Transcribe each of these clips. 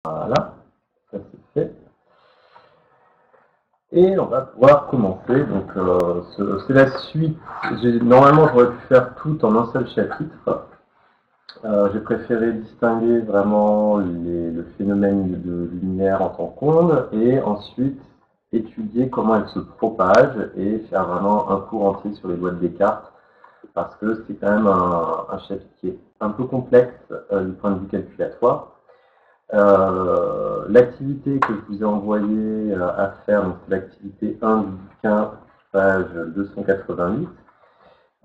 Voilà, ça c'est fait. Et on va pouvoir commencer. Donc, c'est la suite. Normalement, j'aurais pu faire tout en un seul chapitre. J'ai préféré distinguer vraiment le phénomène de lumière en tant qu'onde et ensuite étudier comment elle se propage et faire vraiment un cours entier sur les lois de Descartes parce que c'est quand même un chapitre qui est un peu complexe du point de vue calculatoire. L'activité que je vous ai envoyée à faire, c'est l'activité 1 du bouquin, page 288.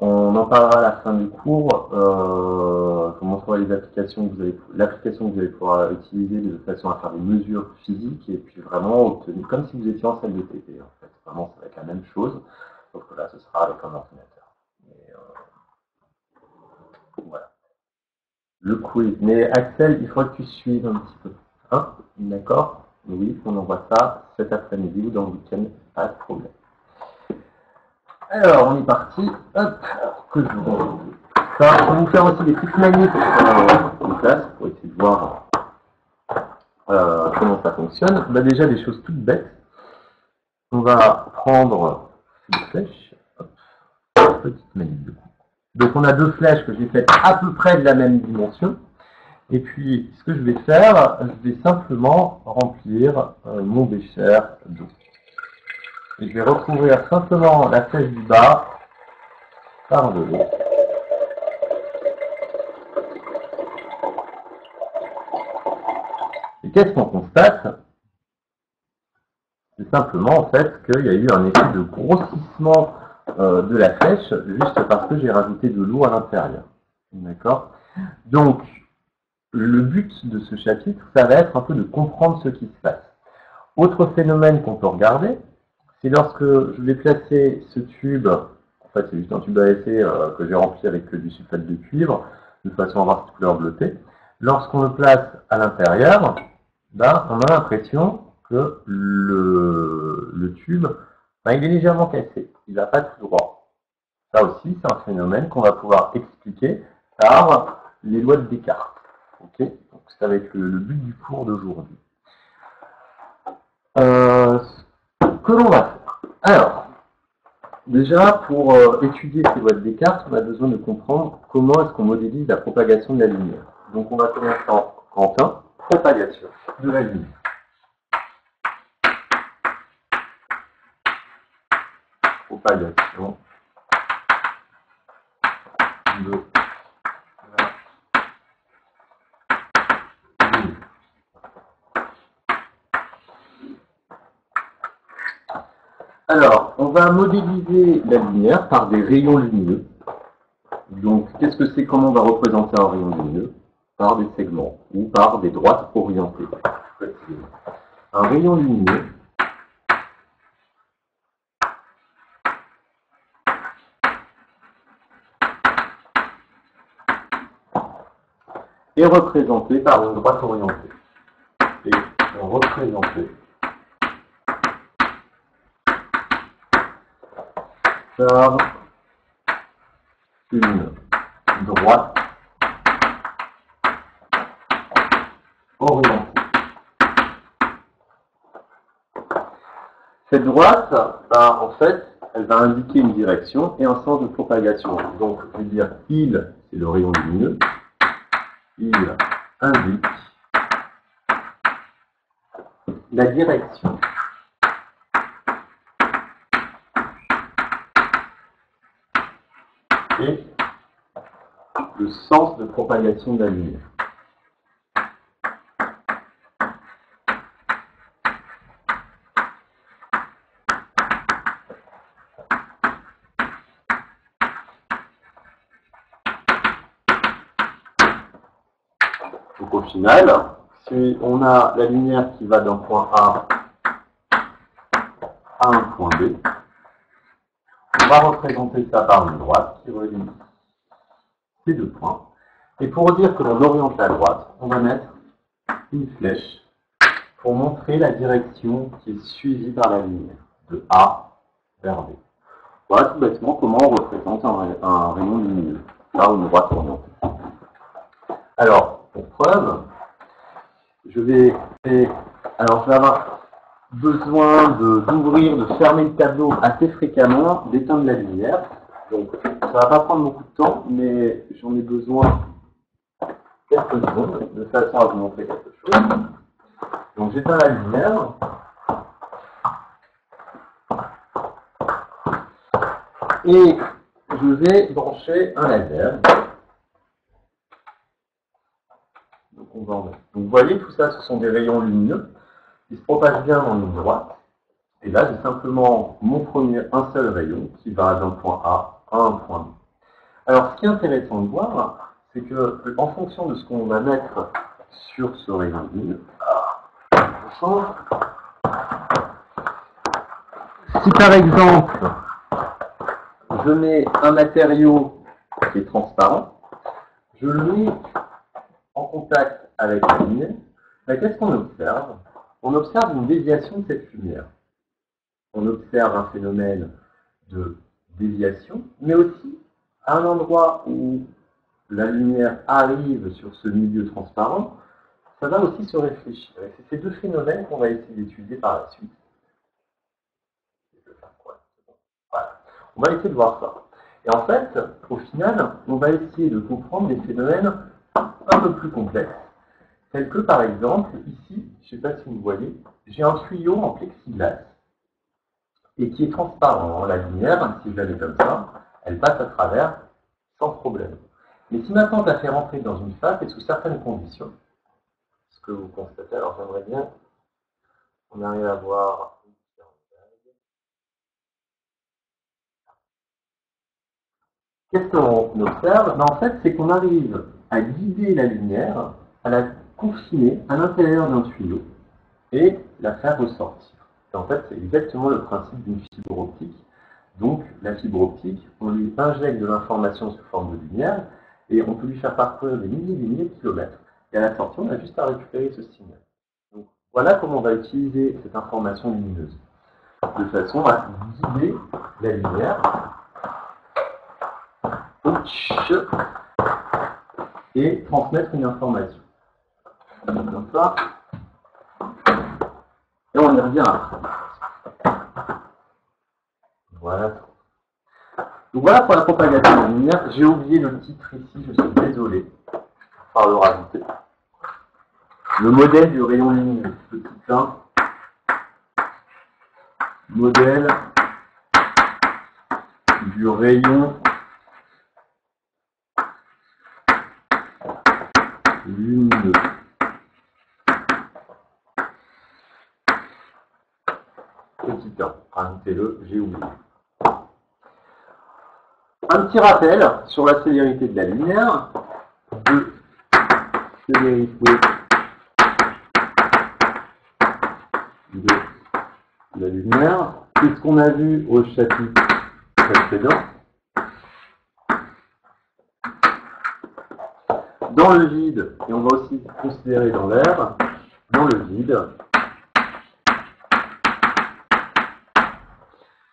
On en parlera à la fin du cours. Je vous montrerai l'application que vous allez pouvoir utiliser de façon à faire des mesures physiques et puis vraiment obtenir, comme si vous étiez en salle de TP. En fait. Vraiment, ça va être la même chose, sauf que là, ce sera avec un ordinateur. Et, voilà. Le quiz. Mais Axel, il faudrait que tu suives un petit peu. Hein? D'accord? Oui, on envoie ça cet après-midi ou dans le week-end, pas de problème. Alors, on est parti. Hop, que je vous ça, on va vous faire aussi des petites manifs en classe pour essayer de voir comment ça fonctionne. Bah, déjà, des choses toutes bêtes. On va prendre une flèche. Hop, petite manip de coup. Donc, on a deux flèches que j'ai faites à peu près de la même dimension. Et puis, ce que je vais faire, je vais simplement remplir mon bécher d'eau. Et je vais recouvrir simplement la flèche du bas par de l'eau. Et qu'est-ce qu'on constate? C'est simplement en fait qu'il y a eu un effet de grossissement de la flèche juste parce que j'ai rajouté de l'eau à l'intérieur. D'accord? Donc, le but de ce chapitre, ça va être un peu de comprendre ce qui se passe. Autre phénomène qu'on peut regarder, c'est lorsque je vais placer ce tube, en fait c'est juste un tube à effet que j'ai rempli avec du sulfate de cuivre, de façon à avoir cette couleur bleutée. Lorsqu'on le place à l'intérieur, ben, on a l'impression que le tube, ben, il est légèrement cassé, il ne va pas tout droit. Ça aussi, c'est un phénomène qu'on va pouvoir expliquer par les lois de Descartes. Okay, donc ça va être le but du cours d'aujourd'hui. Que l'on va faire. Alors, déjà, pour étudier ces lois de Descartes, on a besoin de comprendre comment est-ce qu'on modélise la propagation de la lumière. Donc on va commencer en Quentin, propagation de la lumière. Propagation de la lumière. Alors, on va modéliser la lumière par des rayons lumineux. Donc, qu'est-ce que c'est? Comment on va représenter un rayon lumineux? Par des segments ou par des droites orientées. Un rayon lumineux est représenté par une droite orientée. Et représenté par une droite orientée. Cette droite, en fait, elle va indiquer une direction et un sens de propagation. Donc, je vais dire il, c'est le rayon lumineux. Il indique la direction et le sens de propagation de la lumière. Donc au final, si on a la lumière qui va d'un point A à un point B, on va représenter ça par une droite qui relie ces deux points. Et pour dire que l'on oriente la droite, on va mettre une flèche pour montrer la direction qui est suivie par la lumière, de A vers B. Voilà tout bêtement comment on représente un rayon lumineux par une droite orientée. Alors, pour preuve, je vais avoir besoin d'ouvrir, de fermer le tableau assez fréquemment, d'éteindre la lumière. Donc ça va pas prendre beaucoup de temps, mais j'en ai besoin quelques secondes, de façon à vous montrer quelque chose. Donc j'éteins la lumière. Et je vais brancher un laser. Donc vous voyez, tout ça, ce sont des rayons lumineux qui se propagent bien en ligne droite. Et là, j'ai simplement un seul rayon qui va d'un point A à un point B. Alors, ce qui est intéressant de voir, c'est que en fonction de ce qu'on va mettre sur ce rayon lumineux, si par exemple, je mets un matériau qui est transparent, je le mets en contact avec la lumière, qu'est-ce qu'on observe? On observe une déviation de cette lumière. On observe un phénomène de déviation, mais aussi à un endroit où la lumière arrive sur ce milieu transparent, ça va aussi se réfléchir. Et c'est ces deux phénomènes qu'on va essayer d'étudier par la suite. Voilà. On va essayer de voir ça. Et en fait, au final, on va essayer de comprendre des phénomènes un peu plus complexes, tels que par exemple, ici, je ne sais pas si vous voyez, j'ai un tuyau en plexiglas et qui est transparent. La lumière, si je la mets comme ça, elle passe à travers sans problème. Mais si maintenant je la fais rentrer dans une face et sous certaines conditions, ce que vous constatez, alors j'aimerais bien qu'on arrive à voir. Qu'est-ce qu'on observe? En fait, c'est qu'on arrive à guider la lumière, à la confiner à l'intérieur d'un tuyau et la faire ressortir. Et en fait, c'est exactement le principe d'une fibre optique. Donc, la fibre optique, on lui injecte de l'information sous forme de lumière et on peut lui faire parcourir des milliers de kilomètres. Et à la sortie, on a juste à récupérer ce signal. Donc, voilà comment on va utiliser cette information lumineuse, de façon à guider la lumière et transmettre une information. Comme ça. Et on y revient après. Voilà. Donc voilà pour la propagation de la lumière. J'ai oublié le titre ici, je suis désolé. Par le rajouter. Le modèle du rayon lumineux. Petit 1. Modèle du rayon lumineux. Petit 1. Rajoutez-le, j'ai oublié. Un petit rappel sur la célérité de la lumière. De célérité de la lumière. C'est ce qu'on a vu au chapitre précédent. Dans le vide, et on va aussi considérer dans l'air, dans le vide,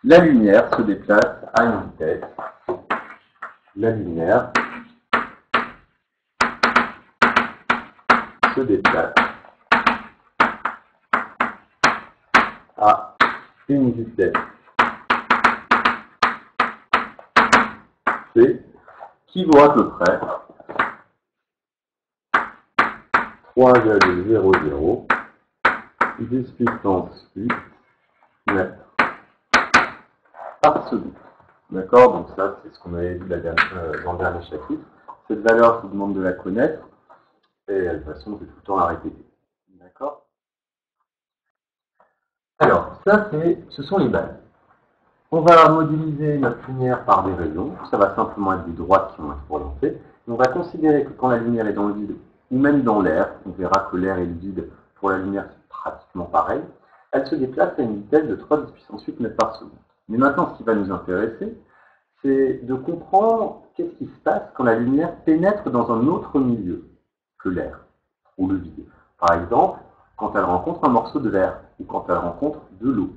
la lumière se déplace à une vitesse. La lumière se déplace à une vitesse c qui vaut à peu près 3,00 10 puissance 8 mètres par seconde. D'accord? Donc ça, c'est ce qu'on avait vu dans le dernier chapitre. Cette valeur, je vous demande de la connaître. Et de toute façon, je vais tout le temps la répéter. D'accord? Alors, ça, ce sont les bases. On va modéliser notre lumière par des rayons. Ça va simplement être des droites qui vont être orientées. Et on va considérer que quand la lumière est dans le vide, ou même dans l'air, on verra que l'air et le vide, pour la lumière, c'est pratiquement pareil, elle se déplace à une vitesse de 3,10 puissance 8 mètres par seconde. Mais maintenant, ce qui va nous intéresser, c'est de comprendre qu'est-ce qui se passe quand la lumière pénètre dans un autre milieu que l'air ou le vide. Par exemple, quand elle rencontre un morceau de verre ou quand elle rencontre de l'eau.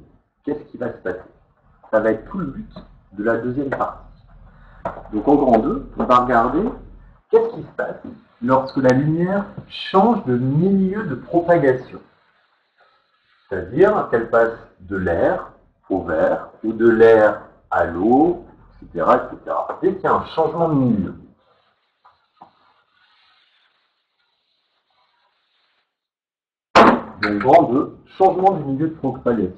Qu'est-ce qui va se passer? Ça va être tout le but de la deuxième partie. Donc en grand 2, on va regarder Qu'est-ce qui se passe lorsque la lumière change de milieu de propagation? C'est-à-dire qu'elle passe de l'air au verre, ou de l'air à l'eau, etc., etc. Dès qu'il y a un changement de milieu. Donc, grand 2, changement du milieu de propagation.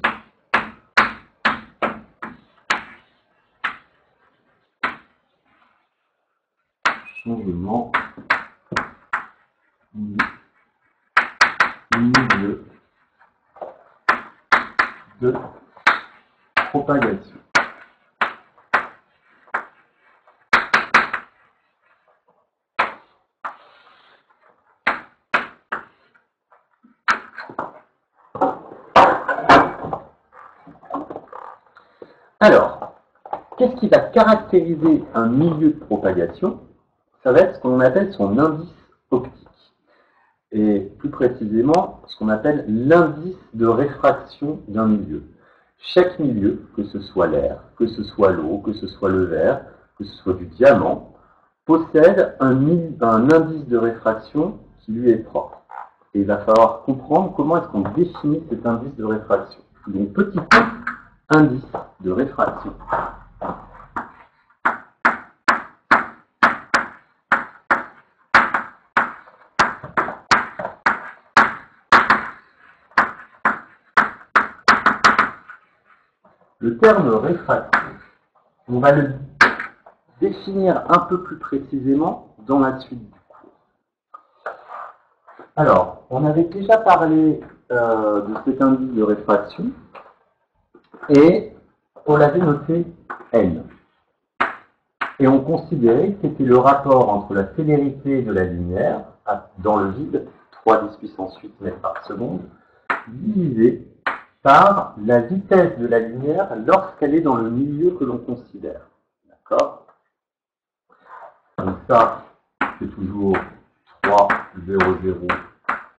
Changement du milieu de propagation. Alors, qu'est-ce qui va caractériser un milieu de propagation? Ça va être ce qu'on appelle son indice optique. Et plus précisément, ce qu'on appelle l'indice de réfraction d'un milieu. Chaque milieu, que ce soit l'air, que ce soit l'eau, que ce soit le verre, que ce soit du diamant, possède un indice de réfraction qui lui est propre. Et il va falloir comprendre comment est-ce qu'on définit cet indice de réfraction. Donc, petit indice de réfraction. Le terme réfraction, on va le définir un peu plus précisément dans la suite du cours. Alors, on avait déjà parlé de cet indice de réfraction et on l'avait noté N. Et on considérait que c'était le rapport entre la célérité de la lumière dans le vide, 3 × 10⁸ mètres par seconde, divisé par la vitesse de la lumière lorsqu'elle est dans le milieu que l'on considère. D'accord? Donc ça, c'est toujours 3,00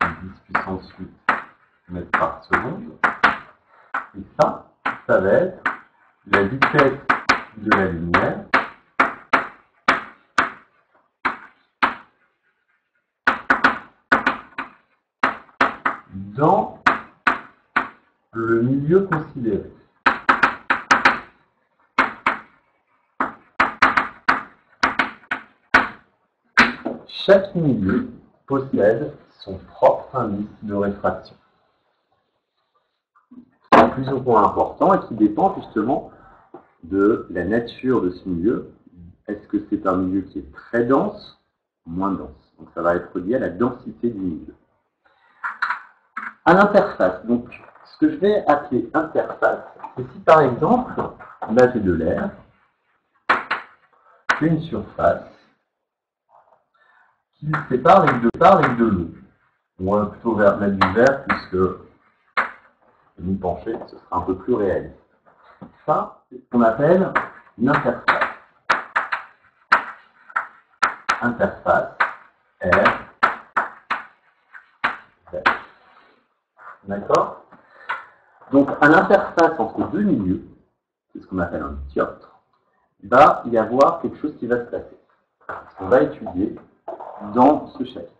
10⁸ mètres par seconde. Et ça va être la vitesse de la lumière dans le milieu considéré. Chaque milieu possède son propre indice de réfraction. C'est plus ou moins important et qui dépend justement de la nature de ce milieu. Est-ce que c'est un milieu qui est très dense ou moins dense? Donc ça va être lié à la densité du milieu. À l'interface, donc ce que je vais appeler interface, c'est si par exemple, là j'ai de l'air, une surface qui le sépare avec de l'eau. On va plutôt mettre du vert puisque nous pencher, ce sera un peu plus réaliste. Ça, c'est ce qu'on appelle une interface. Interface, R, Z. D'accord? Donc, à l'interface entre deux milieux, c'est ce qu'on appelle un dioptre, il va y avoir quelque chose qui va se passer. Ce qu'on va étudier dans ce chapitre.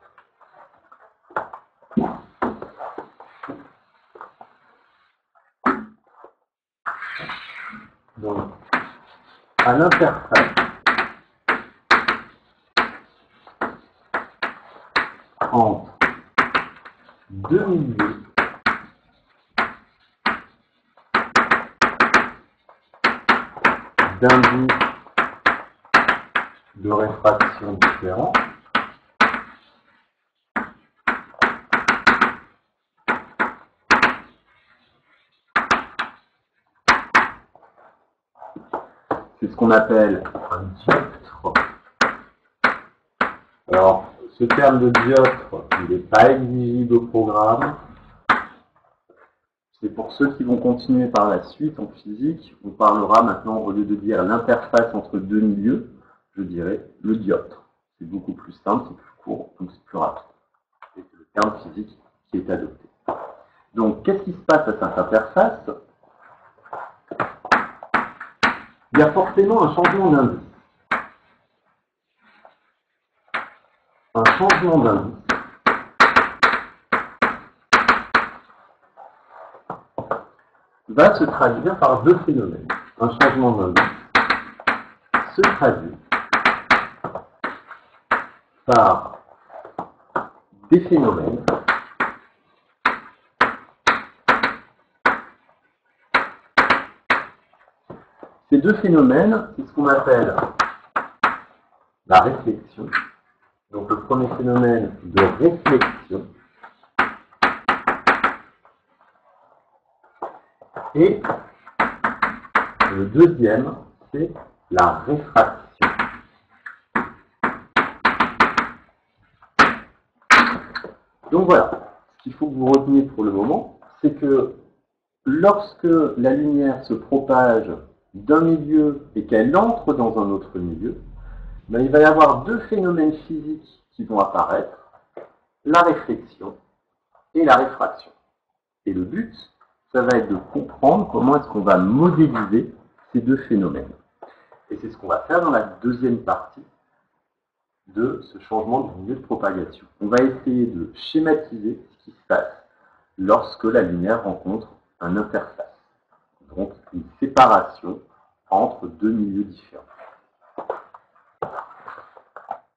Donc, à l'interface entre deux milieux d'indices de réfraction différents, c'est ce qu'on appelle un dioptre. Alors, ce terme de dioptre, il n'est pas exigible au programme. C'est pour ceux qui vont continuer par la suite en physique, on parlera maintenant, au lieu de dire l'interface entre deux milieux, je dirais le dioptre. C'est beaucoup plus simple, c'est plus court, donc c'est plus rapide. Et c'est le terme physique qui est adopté. Donc, qu'est-ce qui se passe à cette interface? Il y a forcément un changement d'indice. un changement d'indice va se traduire par deux phénomènes. Un changement d'indice se traduit par des phénomènes Ces deux phénomènes, c'est ce qu'on appelle la réflexion. Donc le premier phénomène de réflexion et le deuxième, c'est la réfraction. Donc voilà, ce qu'il faut que vous reteniez pour le moment, c'est que lorsque la lumière se propage d'un milieu et qu'elle entre dans un autre milieu, ben, il va y avoir deux phénomènes physiques qui vont apparaître, la réflexion et la réfraction. Et le but, ça va être de comprendre comment est-ce qu'on va modéliser ces deux phénomènes. Et c'est ce qu'on va faire dans la deuxième partie de ce changement de milieu de propagation. On va essayer de schématiser ce qui se passe lorsque la lumière rencontre un interface. Donc une séparation entre deux milieux différents.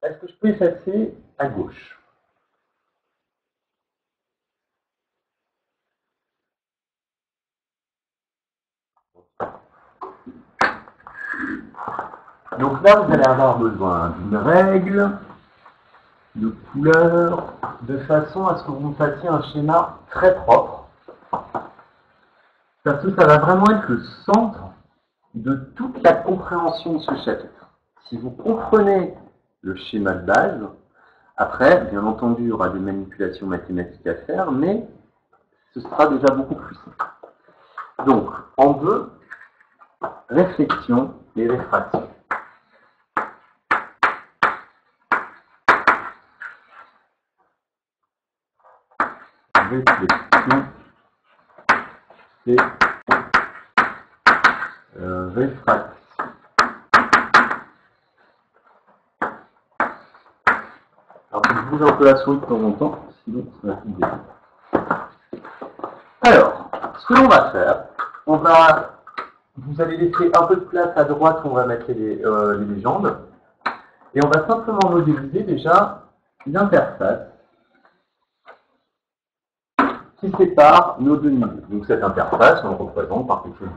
Est-ce que je peux effacer à gauche? Donc là, vous allez avoir besoin d'une règle, de couleurs, de façon à ce que vous me fassiez un schéma très propre. Parce que ça va vraiment être le centre de toute la compréhension de ce chapitre. Si vous comprenez le schéma de base, après, bien entendu, il y aura des manipulations mathématiques à faire, mais ce sera déjà beaucoup plus simple. Donc, en deux, réflexion et réfraction. Réflexion et réfraction. Alors, je bouge un peu la souris de temps en temps, sinon ça va être bien. Alors, ce que l'on va faire, vous allez laisser un peu de place à droite où on va mettre les légendes, et on va simplement modéliser déjà l'interface qui sépare nos deux milieux. Donc cette interface, on le représente par quelque chose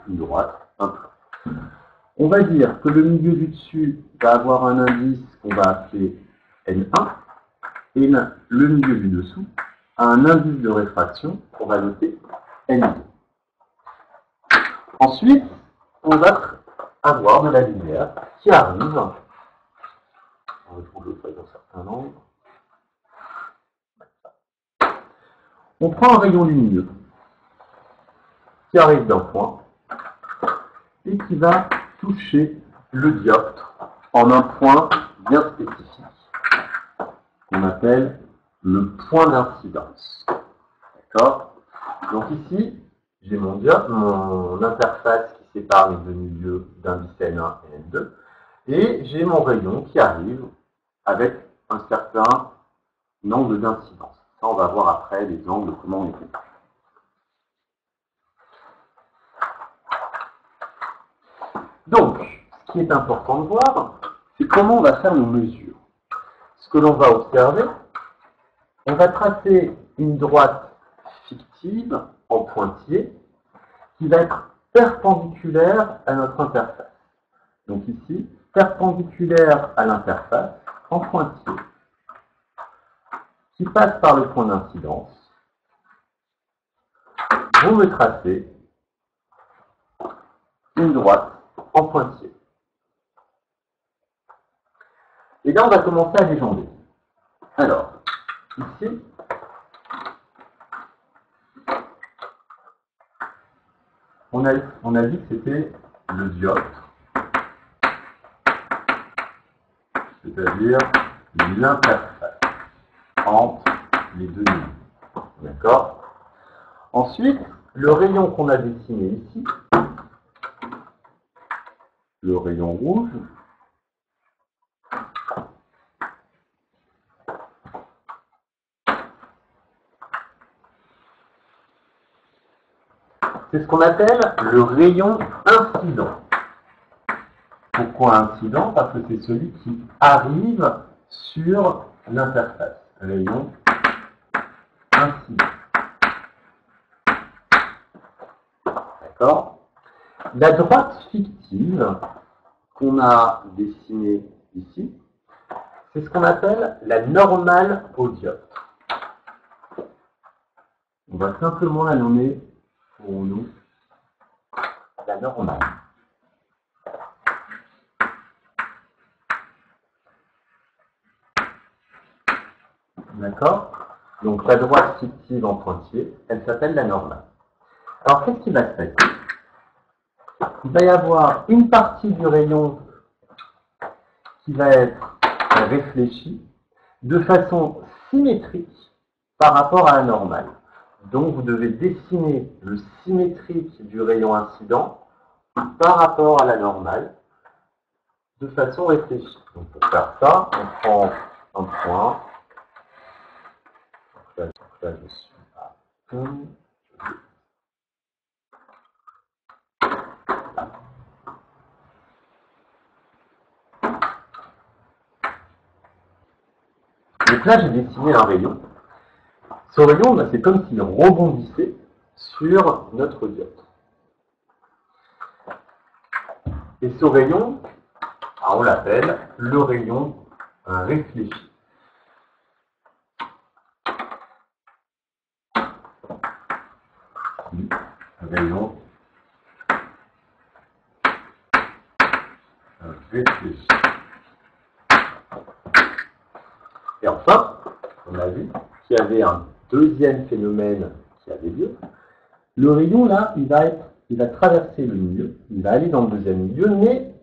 de droite, un plan. On va dire que le milieu du dessus va avoir un indice qu'on va appeler N1, et le milieu du dessous a un indice de réfraction qu'on va noter N2. Ensuite, on va avoir de la lumière qui arrive. On retrouve le feuille dans certains angles. On prend un rayon lumineux qui arrive d'un point et qui va toucher le dioptre en un point bien spécifique qu'on appelle le point d'incidence. D'accord? Donc ici, j'ai mon dioptre, mon interface qui sépare les deux milieux d'indice N1 et N2, et j'ai mon rayon qui arrive avec un certain angle d'incidence. Ça, on va voir après les angles, comment on les compare. Donc, ce qui est important de voir, c'est comment on va faire nos mesures. Ce que l'on va observer, on va tracer une droite fictive en pointillé qui va être perpendiculaire à notre interface. Donc ici, perpendiculaire à l'interface en pointillé, qui passe par le point d'incidence. Vous me tracez une droite en pointillé. Et là, on va commencer à légender. Alors, ici, on a dit que c'était le dioptre, c'est-à-dire l'interface entre les deux lignes. D'accord? Ensuite, le rayon qu'on a dessiné ici, le rayon rouge, C'est ce qu'on appelle le rayon incident. Pourquoi incident? Parce que c'est celui qui arrive sur l'interface. Rayon incident. D'accord? La droite fictive qu'on a dessinée ici, c'est ce qu'on appelle la normale au dioptre. On va simplement la nommer pour nous la normale. D'accord? Donc la droite fictive en pointillé, elle s'appelle la normale. Alors qu'est-ce qui va se passer? Il va y avoir une partie du rayon qui va être réfléchie de façon symétrique par rapport à la normale. Donc vous devez dessiner le symétrique du rayon incident par rapport à la normale de façon réfléchie. Donc pour faire ça, on prend un point. Là, je suis à 1. Donc là, j'ai dessiné un rayon. Ce rayon, c'est comme s'il rebondissait sur notre dioptre. Et ce rayon, on l'appelle le rayon réfléchi. Rayon réfléchi. Et enfin, on a vu qu'il y avait un deuxième phénomène qui avait lieu. Le rayon, là, il va traverser le milieu, il va aller dans le deuxième milieu, mais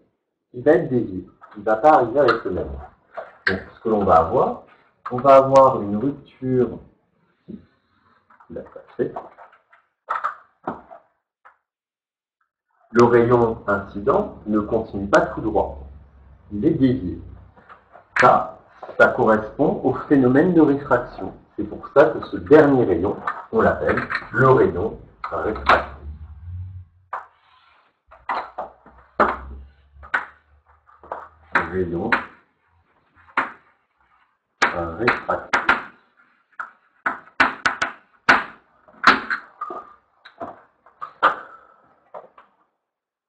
il va être dévié. Il ne va pas arriver avec le même. Donc, ce que l'on va avoir, on va avoir une rupture qui va passer. Le rayon incident ne continue pas tout droit. Il est dévié. Ça correspond au phénomène de réfraction. C'est pour ça que ce dernier rayon, on l'appelle le rayon réfractif. Rayon réfractif.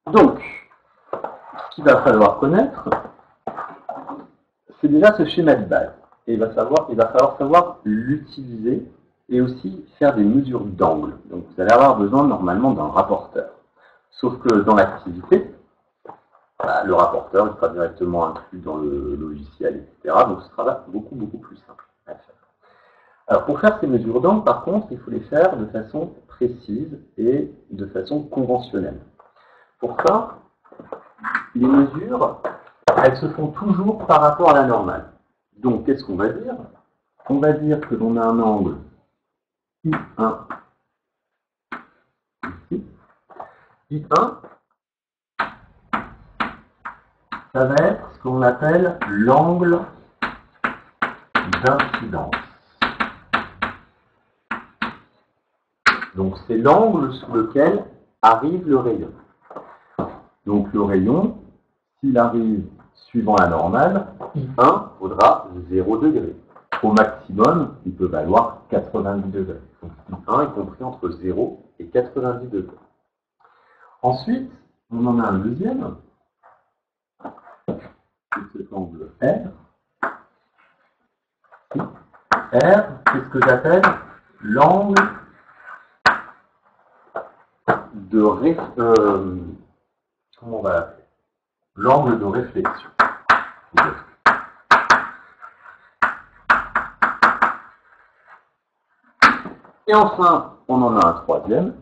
Donc, ce qu'il va falloir connaître, c'est déjà ce schéma de base. Et il va falloir savoir l'utiliser et aussi faire des mesures d'angle. Donc vous allez avoir besoin normalement d'un rapporteur. Sauf que dans l'activité, le rapporteur il sera directement inclus dans le logiciel, etc. Donc ce sera beaucoup plus simple à faire. Alors pour faire ces mesures d'angle, par contre, il faut les faire de façon précise et de façon conventionnelle. Pour ça, les mesures, elles se font toujours par rapport à la normale. Donc, qu'est-ce qu'on va dire? On va dire que l'on a un angle I1 ici. I1, ça va être ce qu'on appelle l'angle d'incidence. Donc, c'est l'angle sous lequel arrive le rayon. Donc, le rayon, s'il arrive suivant la normale, I1 vaudra 0 degré. Au maximum, il peut valoir 90 degrés. Donc I1 est compris entre 0 et 90 degrés. Ensuite, on en a un deuxième, c'est cet angle R. R, c'est ce que j'appelle l'angle de comment on va l'appeler? L'angle de réflexion. Et enfin, on en a un troisième.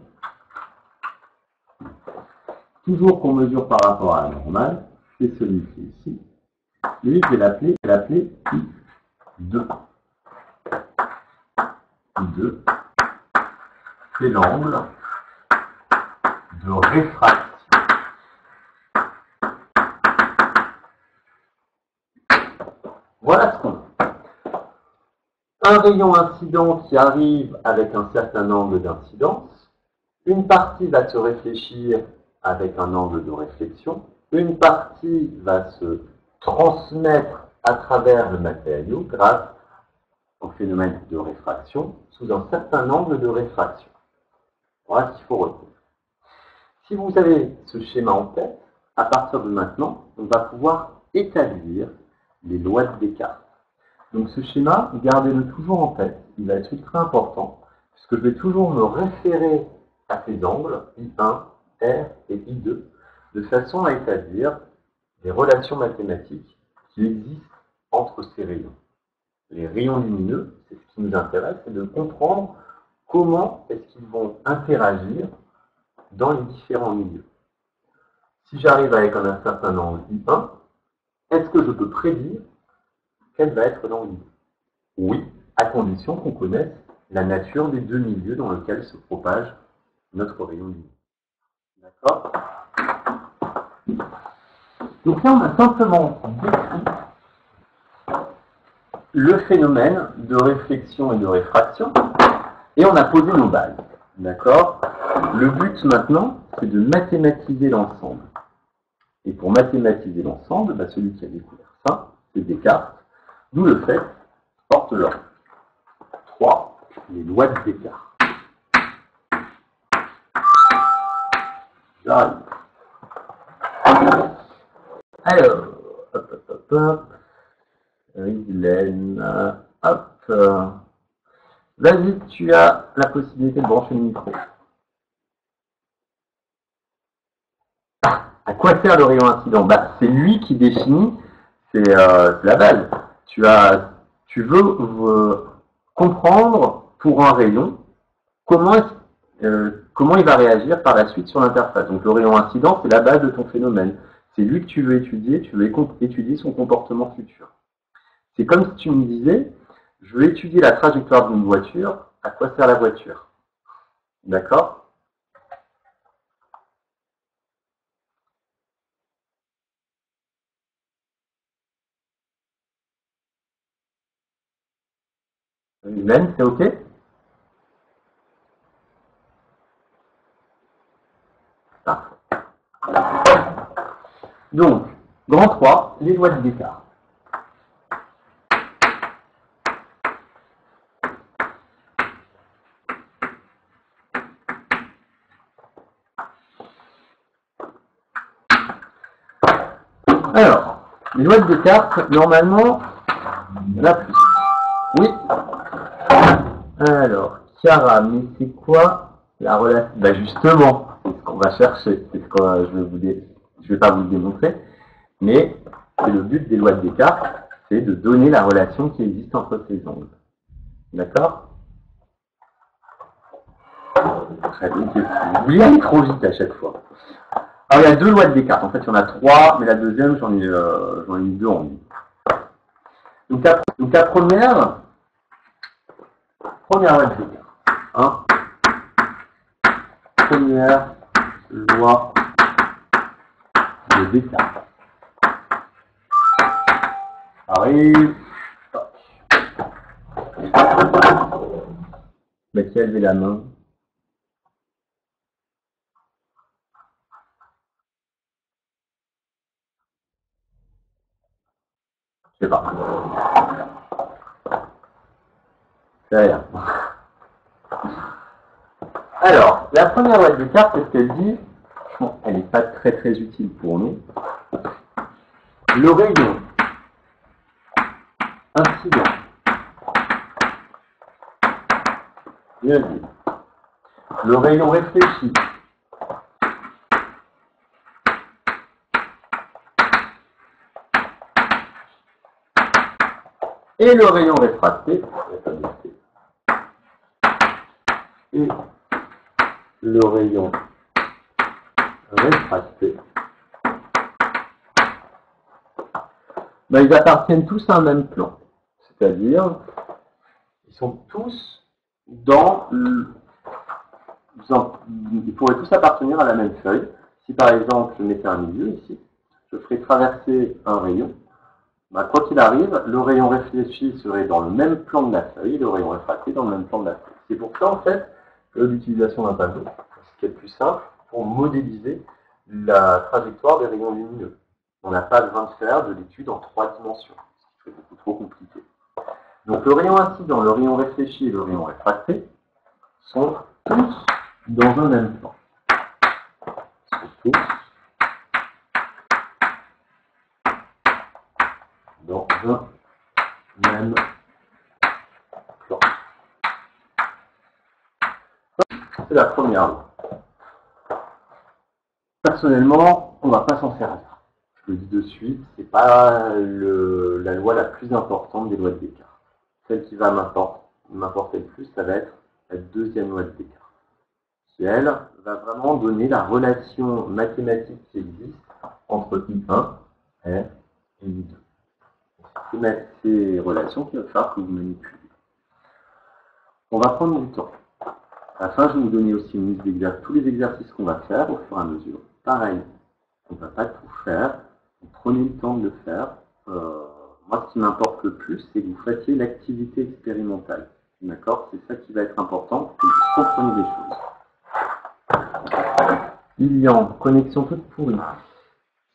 Toujours qu'on mesure par rapport à la normale, c'est celui-ci ici. Lui, je vais l'appeler I2. I2, c'est l'angle de réfraction. Voilà ce qu'on a. Un rayon incident qui arrive avec un certain angle d'incidence, Une partie va se réfléchir avec un angle de réflexion, une partie va se transmettre à travers le matériau grâce au phénomène de réfraction sous un certain angle de réfraction. Voilà ce qu'il faut retenir. Si vous avez ce schéma en tête, à partir de maintenant, on va pouvoir établir les lois de Descartes. Donc ce schéma, gardez-le toujours en tête, il va être très important, puisque je vais toujours me référer à ces angles, I1, R et I2, de façon à établir des relations mathématiques qui existent entre ces rayons. Les rayons lumineux, c'est ce qui nous intéresse, c'est de comprendre comment est-ce qu'ils vont interagir dans les différents milieux. Si j'arrive avec un certain angle I1, est-ce que je peux prédire quel va être l'angle I2? Oui, à condition qu'on connaisse la nature des deux milieux dans lesquels se propage notre rayon lumineux. D'accord? Donc là, on a simplement décrit le phénomène de réflexion et de réfraction, et on a posé nos bases. D'accord? Le but maintenant, c'est de mathématiser l'ensemble. Et pour mathématiser l'ensemble, celui qui a découvert ça, c'est Descartes, d'où le fait porte leur 3, les lois de Descartes. J'arrive. Alors, hop. Hélène, hop. Vas-y, tu as la possibilité de brancher le micro. À quoi sert le rayon incident? C'est lui qui définit, c'est la base. Tu veux comprendre pour un rayon comment il va réagir par la suite sur l'interface. Donc le rayon incident, c'est la base de ton phénomène. C'est lui que tu veux étudier son comportement futur. C'est comme si tu me disais, je veux étudier la trajectoire d'une voiture, à quoi sert la voiture? D'accord? Hélène, c'est OK? Parfait. Donc, grand 3, les lois de Descartes. Alors, les lois de Descartes, normalement, la plus. Oui. Alors, Chiara, mais c'est quoi la relation? Justement, c'est ce qu'on va chercher, c'est ce que je vais pas vous le démontrer, mais c'est le but des lois de Descartes, c'est de donner la relation qui existe entre ces angles. D'accord? Très bien. Vous voulez aller trop vite à chaque fois. Alors, il y a deux lois de Descartes. En fait, il y en a trois, mais la deuxième, j'en ai mis deux en ligne. Donc, la première loi de Descartes. Hein? Première loi de Descartes. Arrive. Qui a levé la main? Je sais pas. C'est rien. Alors, la première loi de Descartes, c'est ce qu'elle dit. Bon, elle n'est pas très utile pour nous. Le rayon incident. Bien dit. Le rayon réfléchi. Et le rayon réfracté. Et le rayon réfracté. Ils appartiennent tous à un même plan. C'est-à-dire, ils sont tous ils pourraient tous appartenir à la même feuille. Si par exemple, je mettais un milieu ici, je ferais traverser un rayon. Quoi qu'il arrive, le rayon réfléchi serait dans le même plan de la feuille, le rayon réfracté dans le même plan de la feuille. C'est pour ça, en fait, que l'utilisation d'un tableau, ce qui est le plus simple pour modéliser la trajectoire des rayons lumineux. On n'a pas besoin de faire de l'étude en 3 dimensions, ce qui est beaucoup trop compliqué. Donc le rayon incident, le rayon réfléchi et le rayon réfracté sont tous dans un même temps. Ils sont tous dans un même plan. C'est la première loi. Personnellement, on ne va pas s'en servir. Je le dis de suite, ce n'est pas la loi la plus importante des lois de Descartes. Celle qui va m'importer le plus, ça va être la deuxième loi de Descartes, qui, elle, va vraiment donner la relation mathématique qui existe entre I1 et I2. C'est ces relations qu'il va falloir que vous manipulez. On va prendre du temps. À la fin, je vais vous donner aussi une liste d'exercices, tous les exercices qu'on va faire au fur et à mesure. Pareil, on ne va pas tout faire. Vous prenez le temps de le faire. Moi, ce qui m'importe le plus, c'est que vous fassiez l'activité expérimentale. D'accord? C'est ça qui va être important pour que vous compreniez les choses. Lilian, connexion toute pourrie.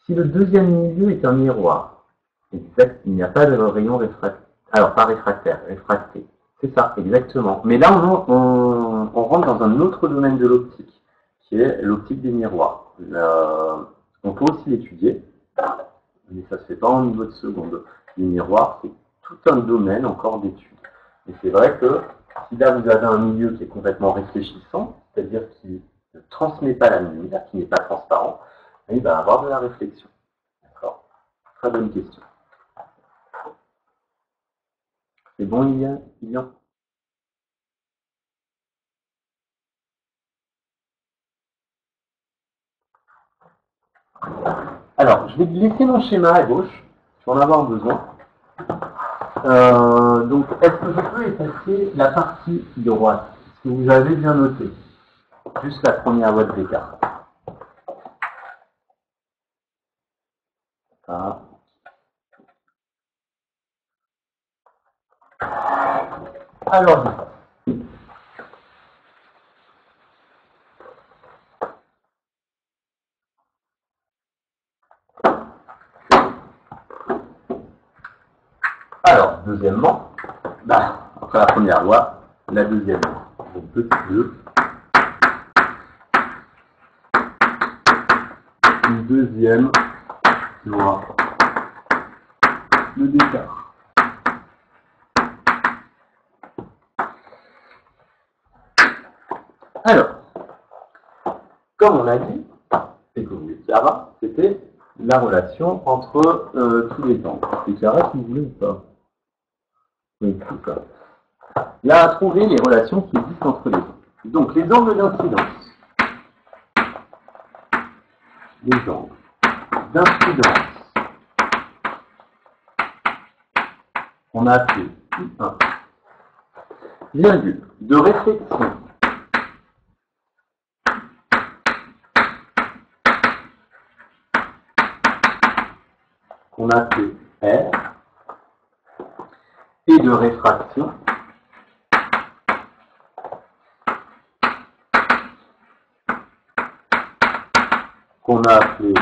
Si le deuxième milieu est un miroir, exact, il n'y a pas de rayon réfractaire. Alors, pas réfractaire, réfracté. C'est ça, exactement. Mais là, on rentre dans un autre domaine de l'optique, qui est l'optique des miroirs. On peut aussi l'étudier, mais ça ne se fait pas au niveau de seconde. Les miroirs, c'est tout un domaine encore d'étude. Et c'est vrai que si là, vous avez un milieu qui est complètement réfléchissant, c'est-à-dire qui ne transmet pas la lumière, qui n'est pas transparent, il va avoir de la réflexion. D'accord? Très bonne question. C'est bon, Lilian? Alors, je vais laisser mon schéma à gauche, je vais en avoir besoin. Donc, est-ce que je peux effacer la partie droite? Est-ce que vous avez bien noté? Juste la première loi de Descartes. Ça. Alors, deuxièmement, après la première loi, la deuxième loi. Donc, petit 2. Une deuxième loi de Descartes. Alors, comme on a dit, et que vous voulez Chiara, c'était la relation entre tous les angles. C'est Chiara si vous voulez ou pas? Oui, d'accord. Il y a à trouver les relations qui existent entre les angles. Donc, les angles d'incidence. Les angles d'incidence. On a appelé I1. Virgule. De réflexion. Qu'on a appelé R. Et de réfraction. Qu'on a appelé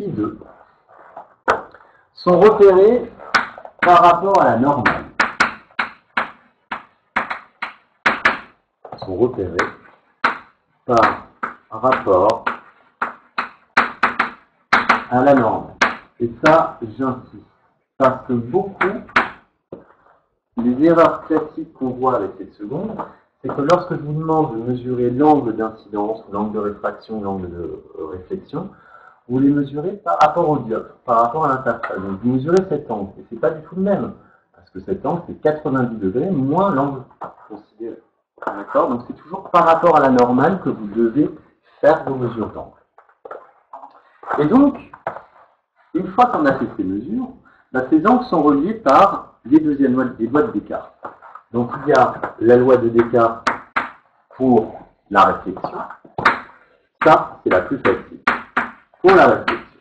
I2, sont repérés par rapport à la normale. Sont repérés par rapport à la normale. Et ça, j'insiste, parce que beaucoup, les erreurs classiques qu'on voit avec les secondes, c'est que lorsque je vous demande de mesurer l'angle d'incidence, l'angle de réfraction, l'angle de réflexion, vous les mesurez par rapport au dioptre, par rapport à l'interface. Donc vous mesurez cet angle, et ce n'est pas du tout le même, parce que cet angle c'est 90 degrés moins l'angle considéré. D'accord? Donc c'est toujours par rapport à la normale que vous devez faire vos mesures d'angle. Et donc, une fois qu'on a fait ces mesures, ces angles sont reliés par les deuxièmes lois, les lois de Descartes. Donc il y a la loi de Descartes pour la réflexion. Ça, c'est la plus facile. Pour la réflexion.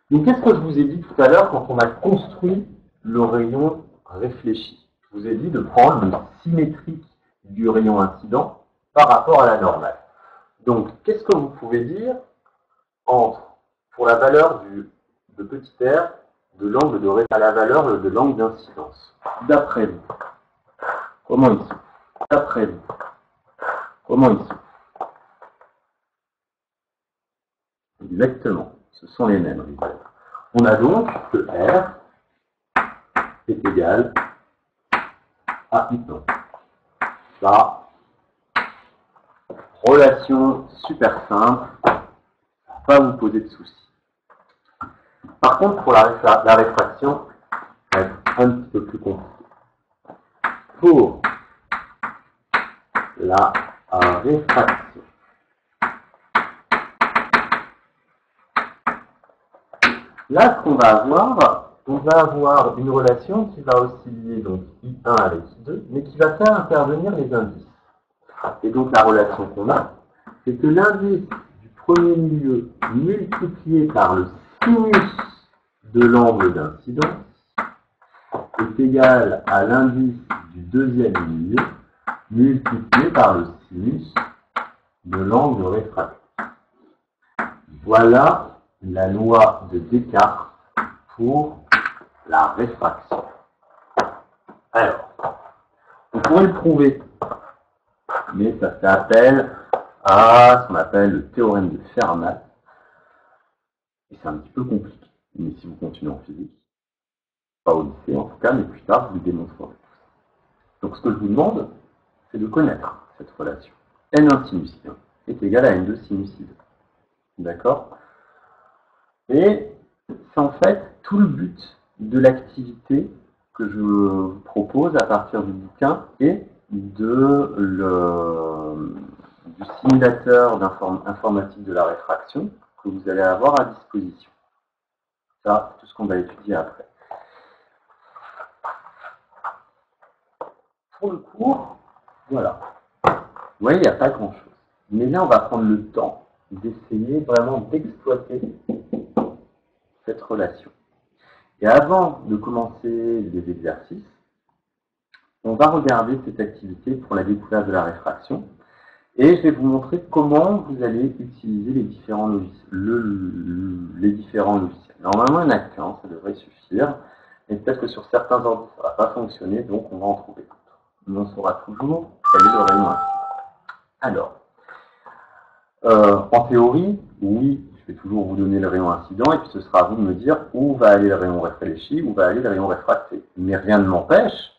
Donc qu'est-ce que je vous ai dit tout à l'heure quand on a construit le rayon réfléchi? Je vous ai dit de prendre le symétrique du rayon incident par rapport à la normale. Donc, qu'est-ce que vous pouvez dire pour la valeur de petit r de l'angle de à la valeur de l'angle d'incidence? D'après vous, comment il souffre? D'après vous, comment il souffre? Exactement, ce sont les mêmes résultats. On a donc que R est égal à Y. Ça, relation super simple, pas vous poser de soucis. Par contre, pour la réfraction, ça va être un petit peu plus compliqué. Pour la réfraction, là, ce qu'on va avoir, on va avoir une relation qui va osciller donc I1 avec I2, mais qui va faire intervenir les indices. Et donc la relation qu'on a, c'est que l'indice du premier milieu multiplié par le sinus de l'angle d'incidence est égal à l'indice du deuxième milieu multiplié par le sinus de l'angle réfracté. Voilà la loi de Descartes pour la réfraction. Alors, on pourrait le prouver, mais ça fait appel à ce qu'on appelle le théorème de Fermat. Et c'est un petit peu compliqué. Mais si vous continuez en physique, pas au lycée en tout cas, mais plus tard, vous le démontrerez. Donc ce que je vous demande, c'est de connaître cette relation. N1 sinus I1 est égal à N2 sinus I2. D'accord? Et c'est en fait tout le but de l'activité que je vous propose à partir du bouquin et du simulateur informatique de la réfraction que vous allez avoir à disposition. Ça, c'est tout ce qu'on va étudier après. Pour le cours, voilà. Vous voyez, il n'y a pas grand-chose. Mais là, on va prendre le temps d'essayer vraiment d'exploiter cette relation. Et avant de commencer les exercices, on va regarder cette activité pour la découverte de la réfraction. Et je vais vous montrer comment vous allez utiliser les différents logiciels. Normalement, il y en a qu'un, ça devrait suffire. Mais peut-être que sur certains ordres, ça ne va pas fonctionner, donc on va en trouver d'autres. Mais on saura toujours quel est le rayon incident. Alors, en théorie, oui, je vais toujours vous donner le rayon incident, et puis ce sera à vous de me dire où va aller le rayon réfléchi, où va aller le rayon réfracté. Mais rien ne m'empêche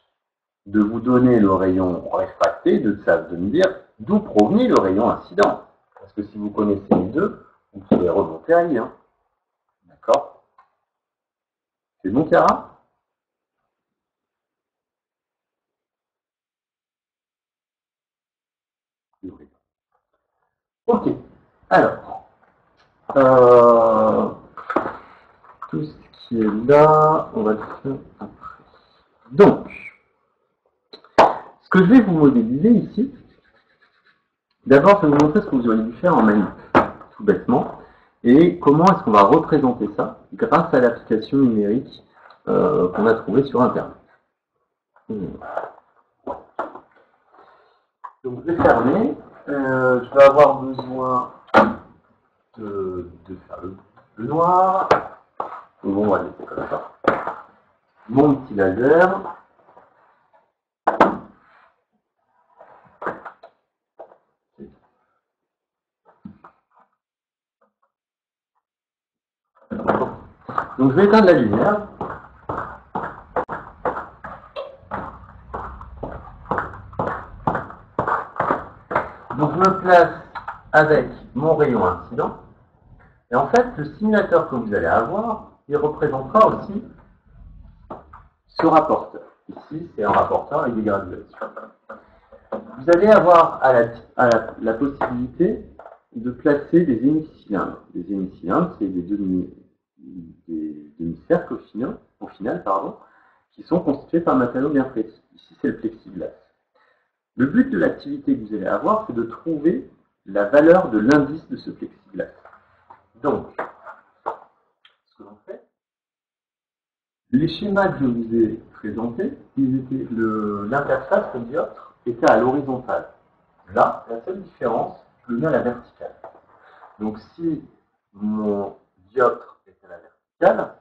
de vous donner le rayon réfracté, de me dire d'où provenait le rayon incident. Parce que si vous connaissez les deux, vous pouvez remonter à I1. D'accord? C'est bon, Cara? Ok. Alors, tout ce qui est là, on va le faire après. Donc, ce que je vais vous modéliser ici, d'abord, je vais vous montrer ce que vous auriez dû faire en manip, tout bêtement, et comment est-ce qu'on va représenter ça grâce à l'application numérique qu'on a trouvée sur Internet. Donc, je vais fermer. Je vais avoir besoin de faire le noir. Bon, on va laisser comme ça. Mon petit laser. Donc je vais éteindre la lumière. Donc je me place avec mon rayon incident. Et en fait, le simulateur que vous allez avoir, il représentera aussi ce rapporteur. Ici, c'est un rapporteur avec des graduations. Vous allez avoir la possibilité de placer des hémicylindres. Des hémicylindres, c'est des demi-cercles au final, qui sont constitués par un matériau bien précis. Ici, c'est le plexiglas. Le but de l'activité que vous allez avoir, c'est de trouver la valeur de l'indice de ce plexiglas. Donc, ce que l'on fait, les schémas que je vous ai présentés, l'interface, le dioptre, était à l'horizontale. Là, la seule différence, je le mets à la verticale. Donc si mon dioptre est à la verticale,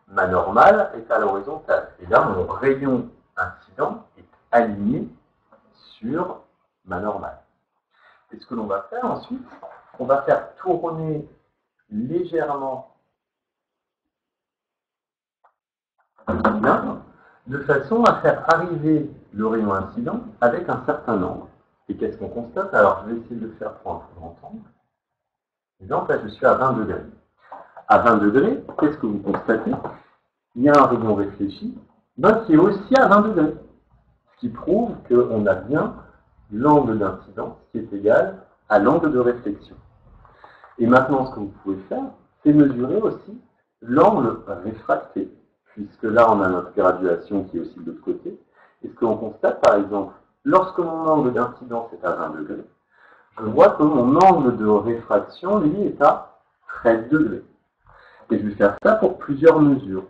ma normale est à l'horizontale. Et là, mon rayon incident est aligné sur ma normale. Et ce que l'on va faire ensuite, on va faire tourner légèrement le cylindre de façon à faire arriver le rayon incident avec un certain angle. Et qu'est-ce qu'on constate? Alors, je vais essayer de le faire pour un plus grand angle. Donc là, je suis à 20 degrés. À 20 degrés, qu'est-ce que vous constatez? Il y a un rayon réfléchi qui est aussi à 20 degrés. Ce qui prouve qu'on a bien l'angle d'incidence qui est égal à l'angle de réflexion. Et maintenant, ce que vous pouvez faire, c'est mesurer aussi l'angle réfracté, puisque là, on a notre graduation qui est aussi de l'autre côté. Et ce que l'on constate, par exemple, lorsque mon angle d'incidence est à 20 degrés, je vois que mon angle de réfraction, lui, est à 13 degrés. Et je vais faire ça pour plusieurs mesures.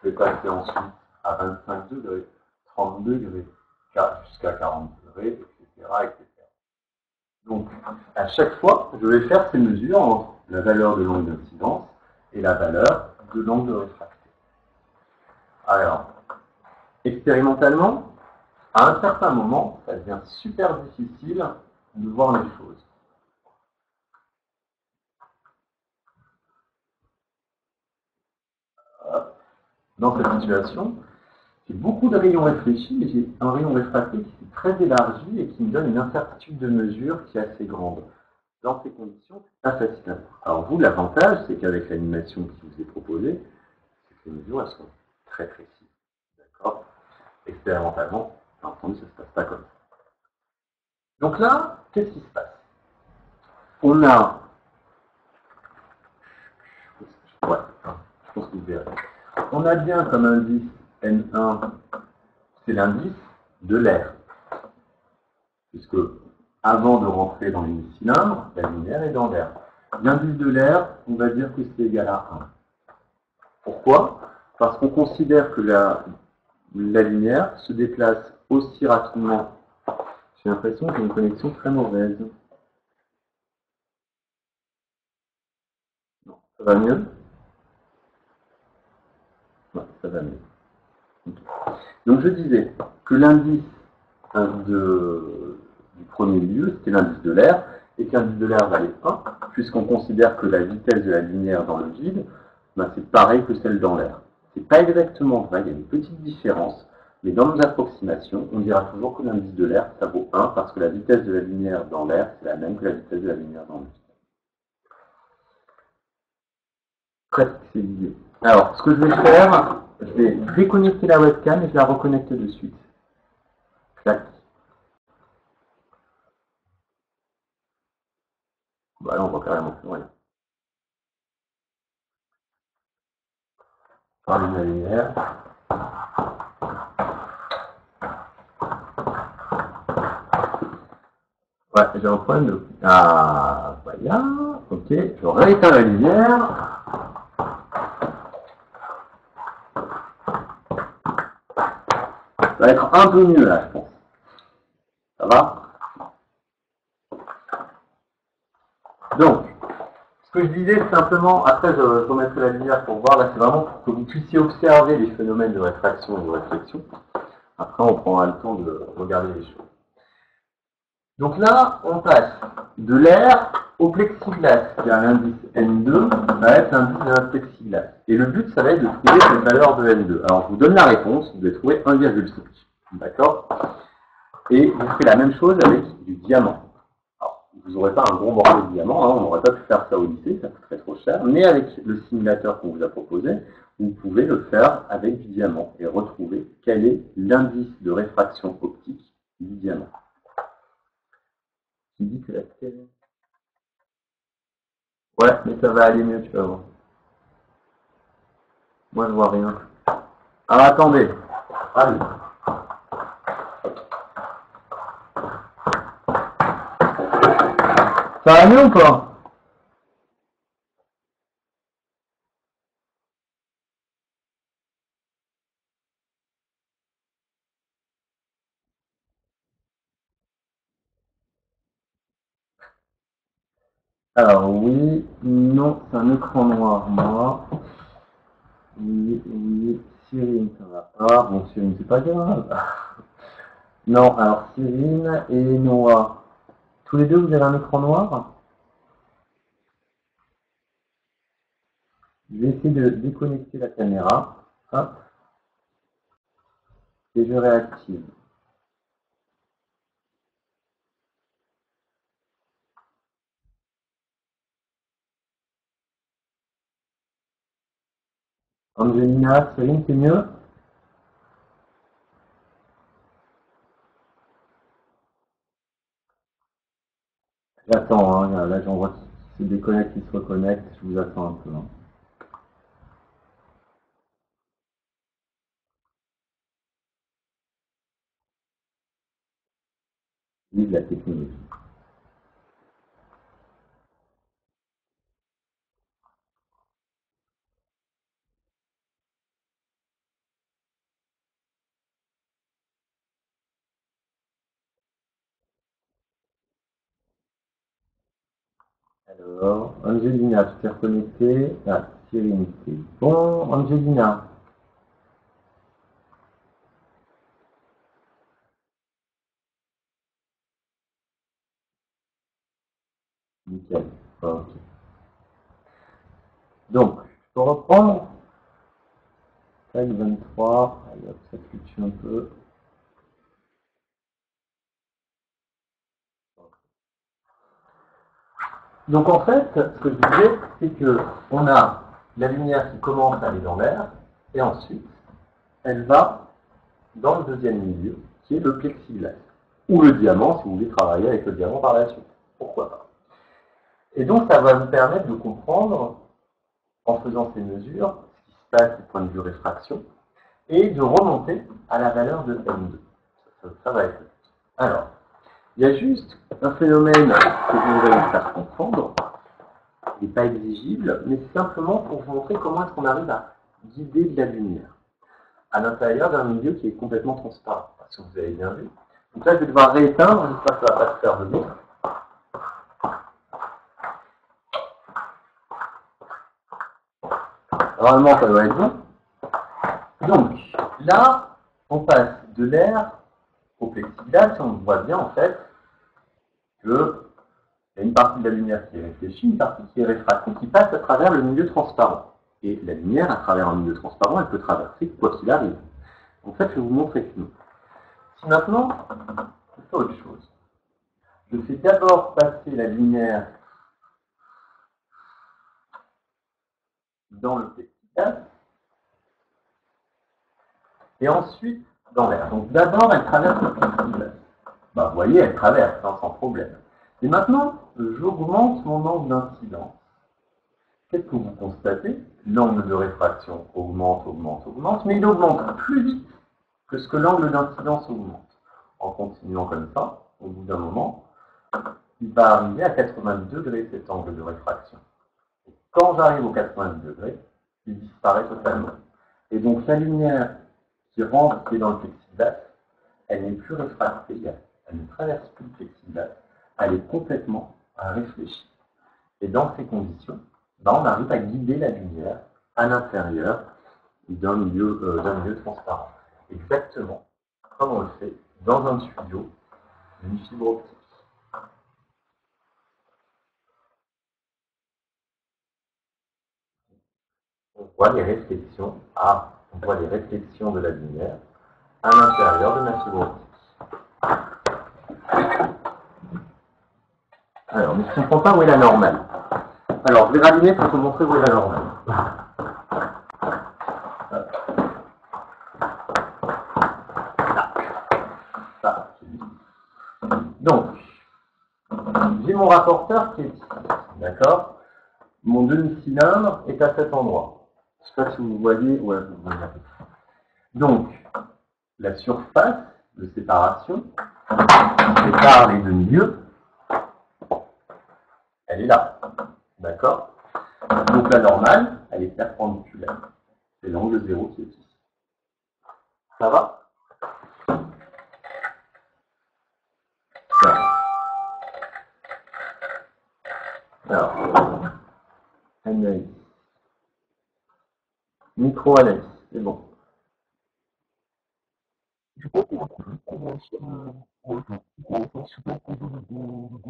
Je vais passer ensuite à 25 degrés, 30 degrés, jusqu'à 40 degrés, etc., etc. Donc, à chaque fois, je vais faire ces mesures entre la valeur de l'angle d'incidence et la valeur de l'angle de réfraction. Alors, expérimentalement, à un certain moment, ça devient super difficile de voir les choses. Dans cette situation, j'ai beaucoup de rayons réfléchis, mais j'ai un rayon réfracté qui est très élargi et qui me donne une incertitude de mesure qui est assez grande. Dans ces conditions, c'est pas facile à voir. Alors vous, l'avantage, c'est qu'avec l'animation qui vous est proposée, c'est que les mesures, elles sont très précises. D'accord? Expérimentalement, bien entendu, ça ne se passe pas comme ça. Donc là, qu'est-ce qui se passe? On a... Ouais, je pense que vous verrez. On a bien comme indice N1, c'est l'indice de l'air. Puisque avant de rentrer dans les cylindres, la lumière est dans l'air. L'indice de l'air, on va dire que c'est égal à 1. Pourquoi? Parce qu'on considère que la lumière se déplace aussi rapidement. J'ai l'impression que j'ai une connexion très mauvaise. Non, ça va mieux? Non, ça va mieux. Okay. Donc je disais que l'indice du premier lieu, c'était l'indice de l'air, et que l'indice de l'air valait 1, puisqu'on considère que la vitesse de la lumière dans le vide, c'est pareil que celle dans l'air. C'est pas exactement vrai, il y a une petite différence, mais dans nos approximations, on dira toujours que l'indice de l'air, ça vaut 1, parce que la vitesse de la lumière dans l'air, c'est la même que la vitesse de la lumière dans le vide. Presque, c'est l'idée. Alors, ce que je vais faire, je vais déconnecter la webcam et je la reconnecte de suite. Clac. Bah là, on voit carrément plus rien. Rallume la lumière. Ouais, j'ai un problème de... Ah, voilà. Ok, je rééteins la lumière. Ça va être un peu mieux là, je pense. Ça va? Donc, ce que je disais simplement, après je remettrai la lumière pour voir, là c'est vraiment pour que vous puissiez observer les phénomènes de réfraction et de réflexion. Après on prendra le temps de regarder les choses. Donc là, on passe de l'air au plexiglas, qui a l'indice N2, va être l'indice d'un plexiglas. Et le but, ça va être de trouver cette valeur de N2. Alors je vous donne la réponse, vous devez trouver 1,5. D'accord? Et vous ferez la même chose avec du diamant. Alors, vous n'aurez pas un gros morceau de diamant, on n'aurait pas pu faire ça au lycée, ça coûterait trop cher, mais avec le simulateur qu'on vous a proposé, vous pouvez le faire avec du diamant et retrouver quel est l'indice de réfraction optique du diamant. Qui dit que la télé... Ouais, mais ça va aller mieux, tu vas voir. Moi, je vois rien. Alors, attendez. Allez. Ça va mieux ou pas? Alors oui, non, c'est un écran noir, moi. Oui, oui, Cyrine, ça va pas. Bon, Cyrine, c'est pas grave. Non, alors Cyrine et Noah. Tous les deux, vous avez un écran noir? Je vais essayer de déconnecter la caméra. Hop, et je réactive. Angelina, Cyrine, c'est mieux? J'attends, hein, là j'en vois qui se déconnecte, qui se reconnecte, je vous attends un peu. Hein. Vive la technologie. Alors, Angelina, tu t'es reconnectée. Ah, Cyrine, c'est bon. Angelina, nickel. Ok. Donc, je peux reprendre. Taille 23. Allez, hop, ça fluctue un peu. Donc en fait, ce que je disais, c'est que on a la lumière qui commence à aller dans l'air, et ensuite, elle va dans le deuxième milieu, qui est le plexiglas. Ou le diamant, si vous voulez travailler avec le diamant par la suite. Pourquoi pas. Et donc, ça va vous permettre de comprendre, en faisant ces mesures, ce qui se passe du point de vue réfraction, et de remonter à la valeur de M2. Ça va être. Alors, il y a juste un phénomène que je voudrais vous faire comprendre, qui n'est pas exigible, mais simplement pour vous montrer comment est-ce qu'on arrive à guider de la lumière à l'intérieur d'un milieu qui est complètement transparent. Si vous avez bien vu. Donc là, je vais devoir rééteindre, j'espère que ça ne va pas se faire de bon. Normalement, ça doit être bon. Donc, là, on passe de l'air au plexiglas, et on voit bien en fait qu'il y a une partie de la lumière qui est réfléchie, une partie qui est réfractée, qui passe à travers le milieu transparent. Et la lumière, à travers un milieu transparent, elle peut traverser quoi qu'il arrive. En fait, je vais vous montrer que non. Si maintenant, je fais autre chose, je fais d'abord passer la lumière dans le plexiglas, et ensuite dans l'air. Donc d'abord, elle traverse le plexiglas. Bah, vous voyez, elle traverse hein, sans problème. Et maintenant, j'augmente mon angle d'incidence. Qu'est-ce que vous constatez? L'angle de réfraction augmente, augmente, augmente, mais il augmente plus vite que ce que l'angle d'incidence augmente. En continuant comme ça, au bout d'un moment, il va arriver à 90 degrés cet angle de réfraction. Et quand j'arrive aux 90 degrés, il disparaît totalement. Et donc la lumière qui rentre, qui est dans le plexiglas, elle n'est plus réfractée, elle ne traverse plus le plexiglas, elle est complètement réfléchie. Et dans ces conditions, ben, on arrive à guider la lumière à l'intérieur d'un milieu transparent. Exactement comme on le fait dans un tuyau d'une fibre optique. On voit les réflexions, on voit les réflexions de la lumière à l'intérieur de ma fibre optique. Alors, mais je ne comprends pas où est la normale. Alors, je vais rallumer pour vous montrer où est la normale. Donc, j'ai mon rapporteur qui est ici, d'accord? Mon demi-cylindre est à cet endroit. Je ne sais pas si vous voyez. Ouais, vous voyez. Donc, la surface de séparation qui sépare les deux milieux, elle est là. D'accord? Donc la normale, elle est perpendiculaire. C'est l'angle 0 qui est ici. Ça va? Ça. Alors, analyse. Micro-analyse, c'est bon.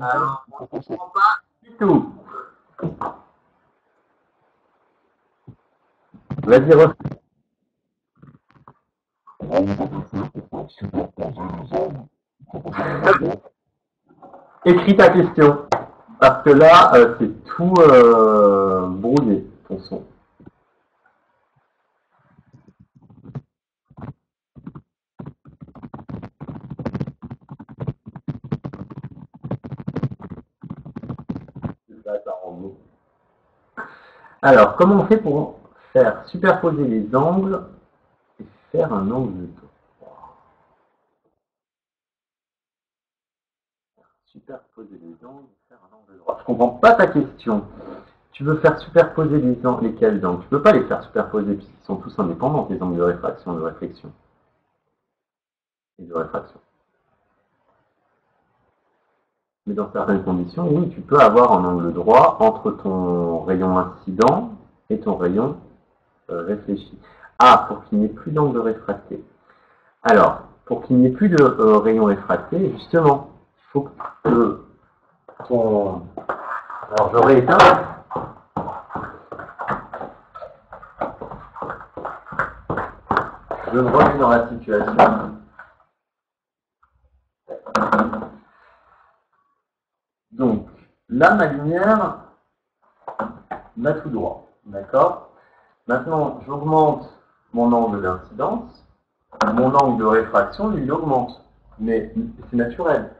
Alors, on ne comprend pas du tout. Vas-y, refais. Écris ta question. Parce que là, c'est tout brouillé, ton son. Alors, comment on fait pour faire superposer les angles et faire un angle droit? Superposer les angles et faire un angle droit. Je comprends pas ta question. Tu veux faire superposer lesquels angles? Tu peux pas les faire superposer puisqu'ils sont tous indépendants, les angles de réfraction, de réflexion et de réfraction. Mais dans certaines conditions, oui, tu peux avoir un angle droit entre ton rayon incident et ton rayon réfléchi. Ah, pour qu'il n'y ait plus d'angle réfracté. Alors, pour qu'il n'y ait plus de rayon réfracté, justement, il faut que ton... Alors, je rééteins. Je me remets dans la situation. Donc, là, ma lumière va tout droit. D'accord? Maintenant, j'augmente mon angle d'incidence. Mon angle de réfraction, lui, il augmente. Mais c'est naturel.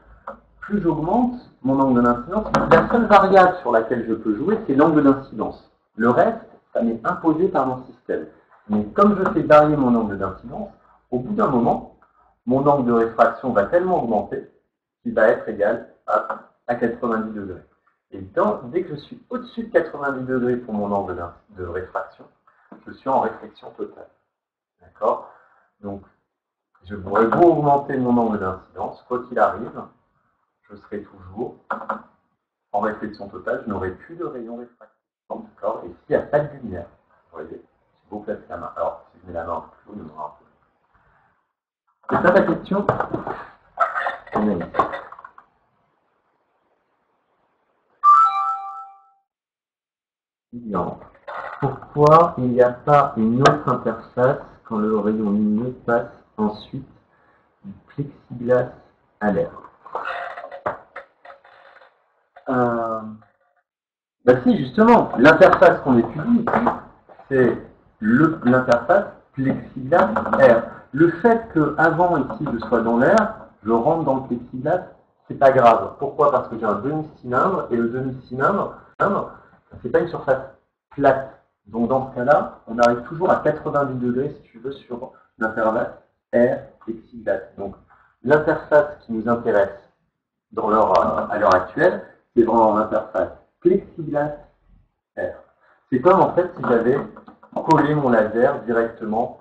Plus j'augmente mon angle d'incidence, la seule variable sur laquelle je peux jouer, c'est l'angle d'incidence. Le reste, ça m'est imposé par mon système. Mais comme je fais varier mon angle d'incidence, au bout d'un moment, mon angle de réfraction va tellement augmenter qu'il va être égal à 90 degrés. Et dès que je suis au-dessus de 90 degrés pour mon angle de réfraction, je suis en réflexion totale. D'accord? Donc, je pourrais beau augmenter mon angle d'incidence, quoi qu'il arrive, je serai toujours en réflexion totale, je n'aurai plus de rayon réfractif. D'accord? Et s'il n'y a pas de lumière, vous voyez, j'ai beau placer la main. Alors, si je mets la main un peu plus haut, il y en aura un peu. C'est ça ta question? Non. Pourquoi il n'y a pas une autre interface quand le rayon lumineux passe ensuite du plexiglas à l'air? Bah si, justement, l'interface qu'on étudie ici, c'est l'interface plexiglas-air. Le fait qu'avant ici je sois dans l'air, je rentre dans le plexiglas, c'est pas grave. Pourquoi? Parce que j'ai un demi-cylindre, et le demi-cylindre, c'est pas une surface plate. Donc dans ce cas-là, on arrive toujours à 90 degrés, si tu veux, sur l'interface air-plexiglas. Donc l'interface qui nous intéresse à l'heure actuelle, c'est vraiment l'interface plexiglas air. C'est comme en fait si j'avais collé mon laser directement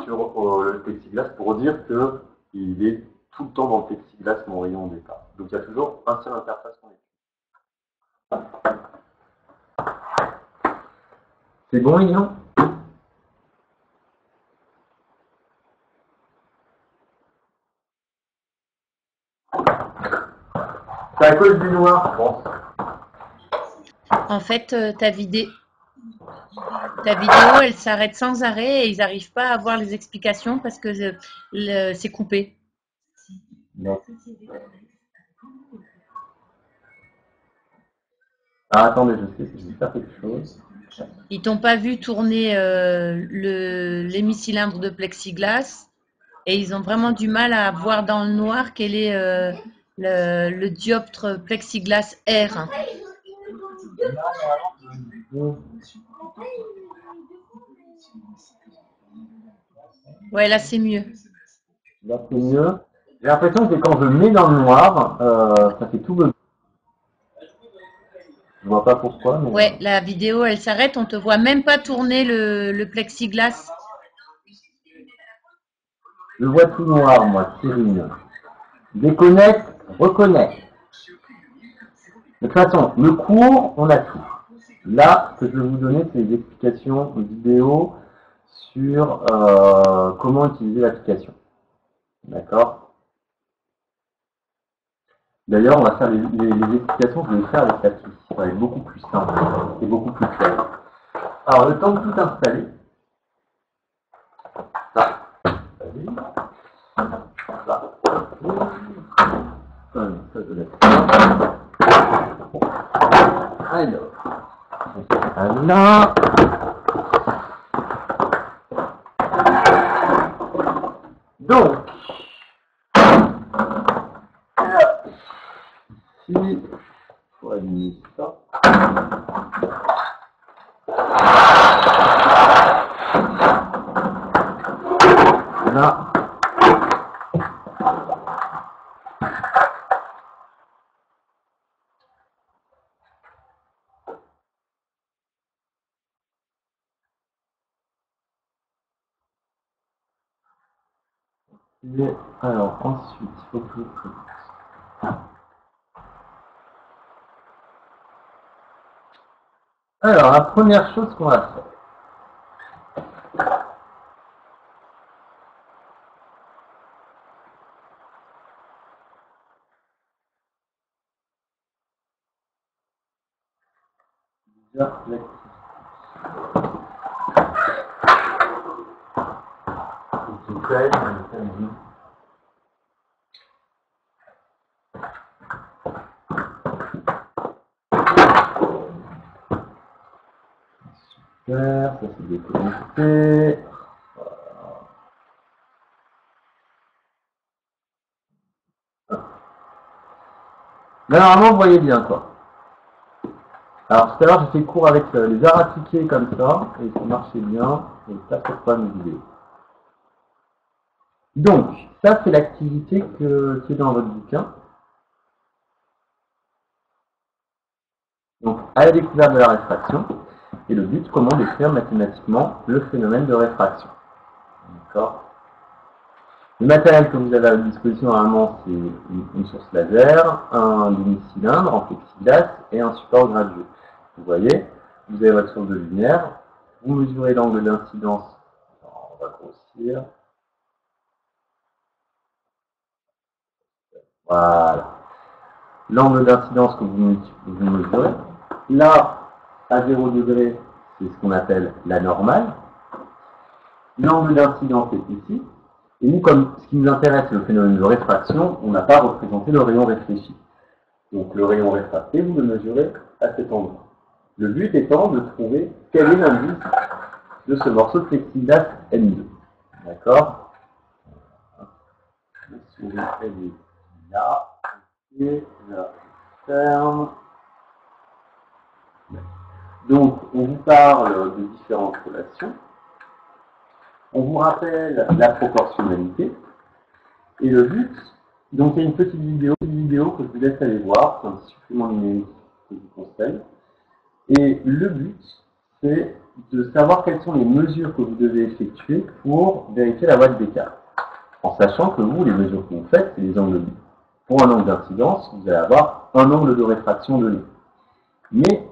sur le plexiglas pour dire qu'il est tout le temps dans le plexiglas mon rayon de départ. Donc il y a toujours un seul interface qu'on étudie. C'est bon, Lilian? C'est à cause du noir, je pense. En fait, ta vidéo, elle s'arrête sans arrêt et ils n'arrivent pas à voir les explications parce que c'est coupé. Non. Ah, attendez, je sais que je vais faire quelque chose. Ils t'ont pas vu tourner l'hémicylindre de plexiglas et ils ont vraiment du mal à voir dans le noir quel est le dioptre plexiglas R. Ouais, là c'est mieux. Là c'est mieux. J'ai l'impression que quand je mets dans le noir, ça fait tout bleu. Je vois pas pourquoi, mais... Ouais, la vidéo elle s'arrête, on te voit même pas tourner le plexiglas. Je vois tout noir, moi, Cyril. Déconnecte, reconnecte. De toute façon, le cours, on a tout. Là, ce que je vais vous donner, c'est des explications vidéo sur comment utiliser l'application. D'accord? D'ailleurs, on va faire les explications que je vais faire avec la fiche. Ça va être beaucoup plus simple et beaucoup plus clair. Alors, le temps de tout installer. Ça. Vas-y. Ça. Ça, je laisse ça. Alors, là. Donc, ici, il faut aligner ça. Là. Et alors, ensuite, il faut que je prenne. Alors, la première chose qu'on va faire. Déjà, l'activité. Super, ça c'est déconnecté. Là, normalement, vous voyez bien quoi. Alors tout à l'heure, j'ai fait cours avec les arts appliqués comme ça, et ça marchait bien, et ça fait pas mes vidéos. Donc, ça c'est l'activité qui est dans votre bouquin. Donc, à la découverte de la réfraction, et le but, comment décrire mathématiquement le phénomène de réfraction. D'accord. Le matériel que vous avez à votre disposition, normalement, c'est une source laser, un demi-cylindre en plexiglas et un support gradué. Vous voyez, vous avez votre source de lumière, vous mesurez l'angle d'incidence, on va grossir. Voilà. L'angle d'incidence que vous mesurez. Là, à 0 degré, c'est ce qu'on appelle la normale. L'angle d'incidence est ici. Et nous, comme ce qui nous intéresse, c'est le phénomène de réfraction, on n'a pas représenté le rayon réfléchi. Donc le rayon réfracté, vous le mesurez à cet endroit. Le but étant de trouver quel est l'indice de ce morceau de plexiglas N2. D'accord? La souris, elle est là. Et là, je ferme. Donc, on vous parle de différentes relations. On vous rappelle la proportionnalité. Et le but, donc il y a une petite vidéo que je vous laisse aller voir, c'est un petit supplément numérique que je vous conseille. Et le but, c'est de savoir quelles sont les mesures que vous devez effectuer pour vérifier la voie de Descartes. En sachant que vous, les mesures que vous faites, c'est les angles de. Pour un angle d'incidence, vous allez avoir un angle de réfraction donné. Mais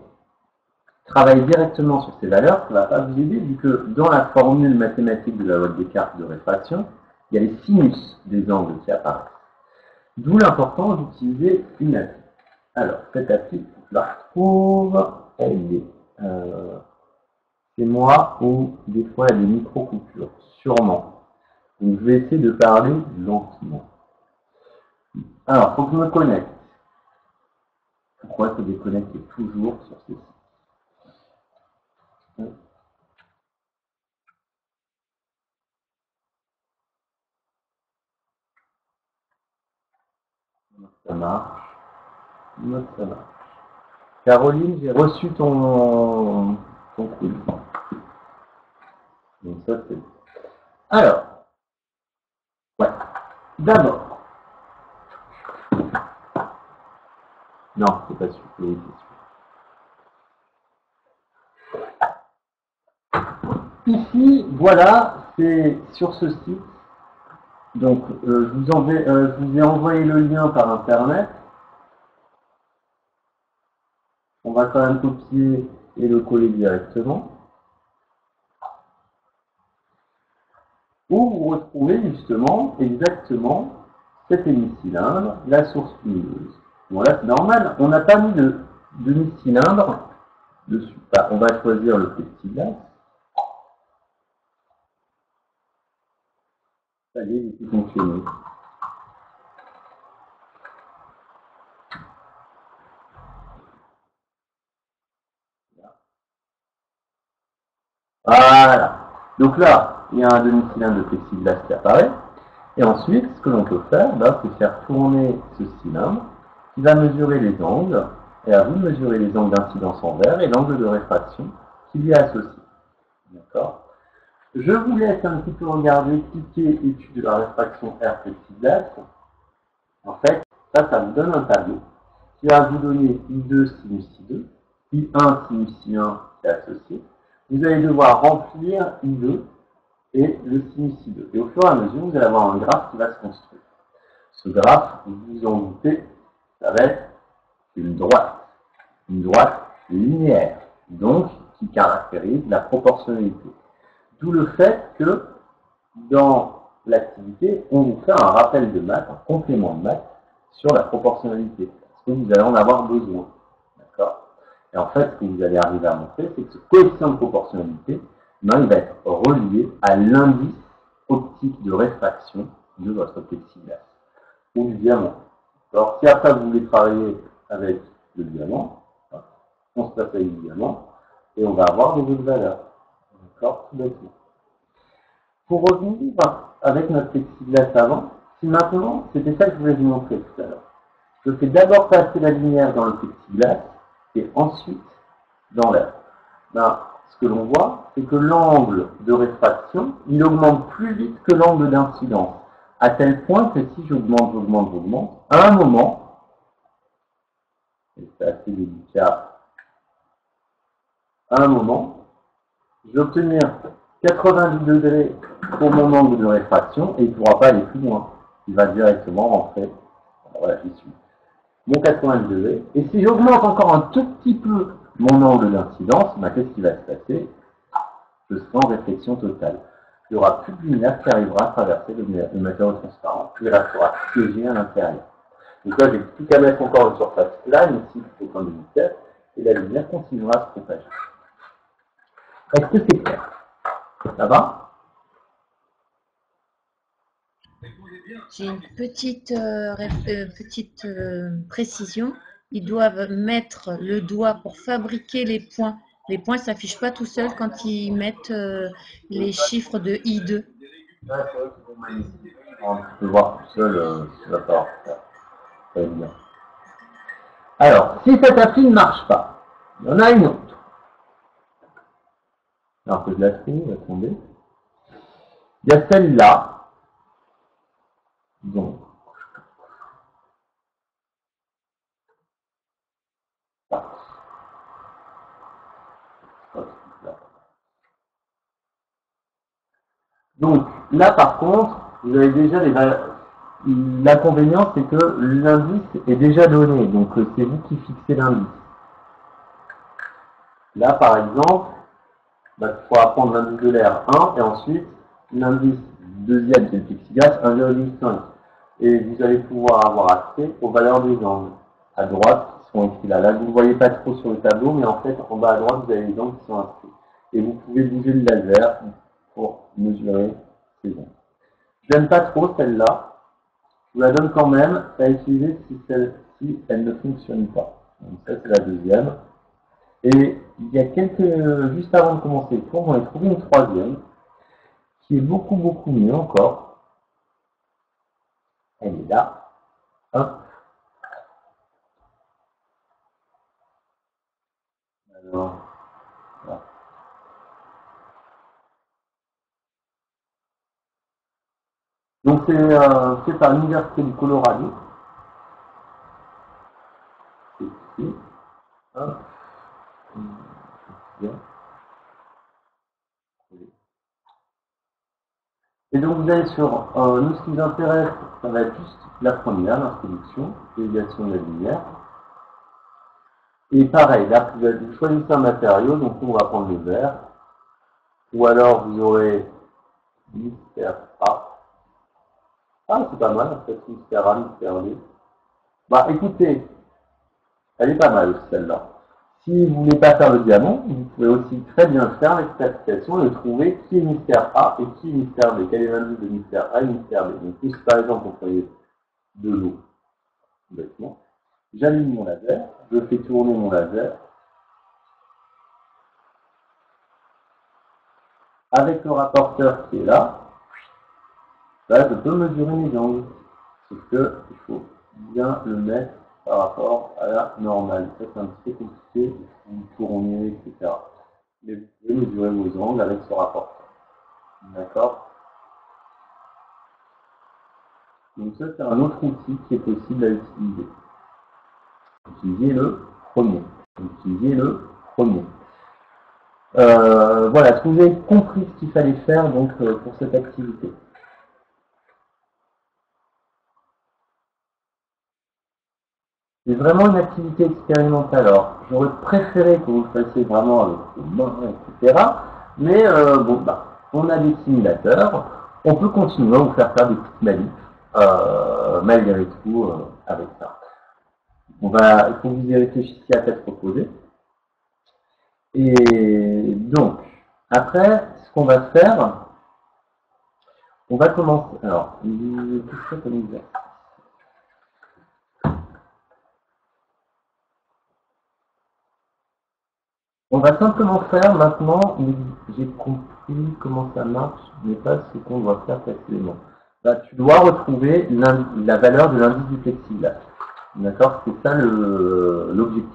travailler directement sur ces valeurs, ça ne va pas vous aider, vu que dans la formule mathématique de la loi de Descartes de réfraction, il y a les sinus des angles qui apparaissent. D'où l'importance d'utiliser une appli. Alors, cette appli, je la retrouve, elle est chez moi, où des fois il y a des micro-coupures, sûrement. Donc je vais essayer de parler lentement. Alors, il faut que je me connecte. Pourquoi se déconnecter toujours sur ces sites? Ça marche. Ça marche. Caroline, j'ai reçu ton quiz. Donc ça c'est. Alors, ouais. D'abord. Non, c'est pas sûr. Oui, c'est sûr. Ici, voilà, c'est sur ce site. Donc, je vous ai envoyé le lien par internet. on va quand même copier et le coller directement. Où vous retrouvez justement exactement cet hémicylindre, la source lumineuse. Bon là c'est normal, on n'a pas mis de demi-cylindre dessus. Bah, on va choisir le plexiglas. Ça y est, il peut fonctionner. Voilà. Donc là, il y a un demi-cylindre de plexiglas qui apparaît. Et ensuite, ce que l'on peut faire, c'est faire tourner ce cylindre qui va mesurer les angles. Et à vous de mesurer les angles d'incidence en vert et l'angle de réfraction qui lui est associé. D'accord. Je vous laisse un petit peu regarder, cliquer étude de la réfraction R plexiglas. En fait, ça vous donne un tableau qui va vous donner I2 sinus I2, I1 sinus I1 qui est associé. Vous allez devoir remplir I2 et le sinus I2. Et au fur et à mesure, vous allez avoir un graphe qui va se construire. Ce graphe, vous vous en doutez, ça va être une droite linéaire, donc qui caractérise la proportionnalité. D'où le fait que dans l'activité, on vous fait un rappel de maths, un complément de maths sur la proportionnalité, parce que vous allez en avoir besoin. D'accord. Et en fait, ce que vous allez arriver à montrer, c'est que ce coefficient de proportionnalité, il va être relié à l'indice optique de réfraction de votre plexiglas ou du diamant. Alors, si après vous voulez travailler avec le diamant, on se passe avec le diamant et on va avoir des autres valeurs. D'accord, tout bêtement. Pour revenir avec notre plexiglas avant, si maintenant, c'était ça que je voulais vous montrer tout à l'heure. Je fais d'abord passer la lumière dans le plexiglas et ensuite dans l'air. Ce que l'on voit, c'est que l'angle de réfraction, il augmente plus vite que l'angle d'incidence. À tel point que si j'augmente, à un moment, et c'est assez délicat, à un moment, je vais obtenir 90 degrés pour mon angle de réfraction et il ne pourra pas aller plus loin. Il va directement rentrer. Voilà, j'y suis. Mon 90 degrés. Et si j'augmente encore un tout petit peu mon angle d'incidence, qu'est-ce qui va se passer? Je serai en réflexion totale. Il n'y aura plus de lumière qui arrivera à traverser le matériau transparent. Il restera piégé à l'intérieur. Donc là, j'ai plus qu'à mettre encore une surface plane ici plutôt qu'un demi-cercle, et la lumière continuera à se propager. Est-ce que c'est clair? Ça va? J'ai une petite précision. Ils doivent mettre le doigt pour fabriquer les points. Les points ne s'affichent pas tout seuls quand ils mettent les chiffres de I2. On peut voir tout seul, ça va pas faire bien. Alors, si cette appli ne marche pas, il y en a une autre. Alors que je la trie, va tomber. Il y a celle-là. Donc, là, par contre, vous avez déjà les valeurs. L'inconvénient, c'est que l'indice est déjà donné. Donc, c'est vous qui fixez l'indice. Là, par exemple, il faudra prendre l'indice de l'air 1 et ensuite l'indice deuxième, c'est le plexiglas, 1,5. Et vous allez pouvoir avoir accès aux valeurs des angles. À droite, qui sont écrits là. Là, vous ne voyez pas trop sur le tableau, mais en fait, en bas à droite, vous avez les angles qui sont inscrits. Et vous pouvez bouger le laser pour mesurer ces angles. Je n'aime pas trop celle-là. Je vous la donne quand même à utiliser si celle-ci, elle ne fonctionne pas. Donc ça, c'est la deuxième. Et il y a juste avant de commencer le cours, j'en ai trouvé une troisième, qui est beaucoup mieux encore. Elle est là. Hop. Alors, voilà. Donc c'est fait par l'Université du Colorado. C'est ici. Hop. Bien. Et donc vous allez sur, nous ce qui nous intéresse, ça va être juste la première, l'introduction, l'utilisation de la lumière. Et pareil, là, vous choisissez un matériau, donc on va prendre le verre. Ou alors vous aurez mystère A. Ah, c'est pas mal, en fait, mystère A, mystère B. Bah écoutez, elle est pas mal aussi celle-là. Si vous voulez pas faire le diamant, vous pouvez aussi très bien faire avec cette application et trouver qui est mystère A et qui est mystère B. Quel est l'indice de mystère A et mystère B. Donc si par exemple on prenait de l'eau, bêtement, j'allume mon laser, je fais tourner mon laser. Avec le rapporteur qui est là, je peux mesurer mes angles. Sauf que il faut bien le mettre par rapport à la normale. Ça, c'est un petit peu compliqué, vous tournez, etc. Mais vous pouvez mesurer vos angles avec ce rapporteur. D'accord? Donc ça, c'est un autre outil qui est possible à utiliser. Utilisez le premier. Utilisez le premier. Voilà, est-ce que vous avez compris ce qu'il fallait faire donc, pour cette activité? C'est vraiment une activité expérimentale. Alors, j'aurais préféré que vous le fassiez vraiment avec vos mains, etc. Mais bon, on a des simulateurs. On peut continuer à vous faire des petites manifs, malgré tout, avec ça. Il faut que vous y réfléchissiez à tête reposée. Et donc, après, ce qu'on va faire, on va commencer. Alors, qu'est-ce que ça nous dit ? On va simplement faire maintenant, j'ai compris comment ça marche, mais pas ce qu'on doit faire précisément. Tu dois retrouver la valeur de l'indice du plexiglas. D'accord? C'est ça l'objectif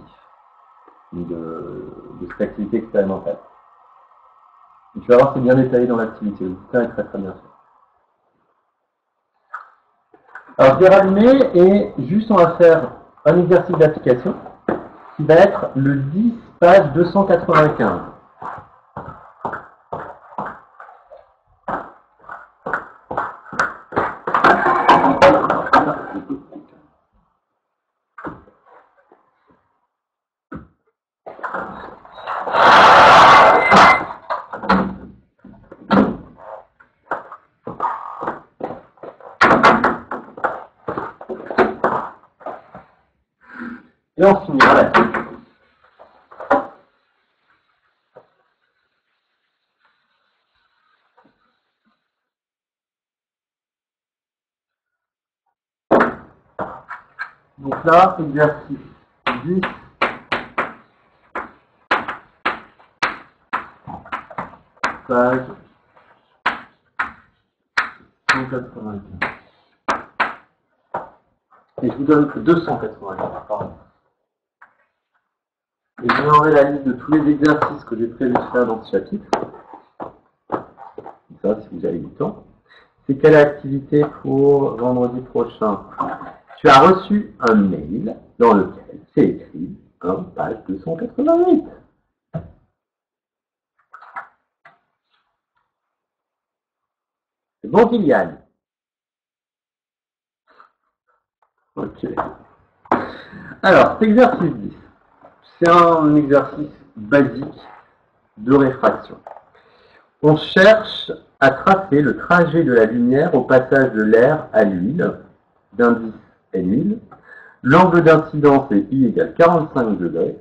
de cette activité expérimentale. Et tu vas voir, c'est bien détaillé dans l'activité. Le bouquin est très très bien fait. Alors, je vais rallumer et juste on va faire un exercice d'application qui va être le 10, page 295. Et on finira là-dessus. Donc là, exercice 10, page 195. Et je vous donne que 295, pardon. Et je vous donnerai la liste de tous les exercices que j'ai prévu de faire dans ce chapitre. Ça, si vous avez du temps. C'est quelle activité pour vendredi prochain? Tu as reçu un mail dans lequel c'est écrit page 288. C'est bon, Kylian? Ok. Alors, cet exercice 10, c'est un exercice basique de réfraction. On cherche à tracer le trajet de la lumière au passage de l'air à l'huile, d'indice N1000. L'angle d'incidence est I égale 45 degrés.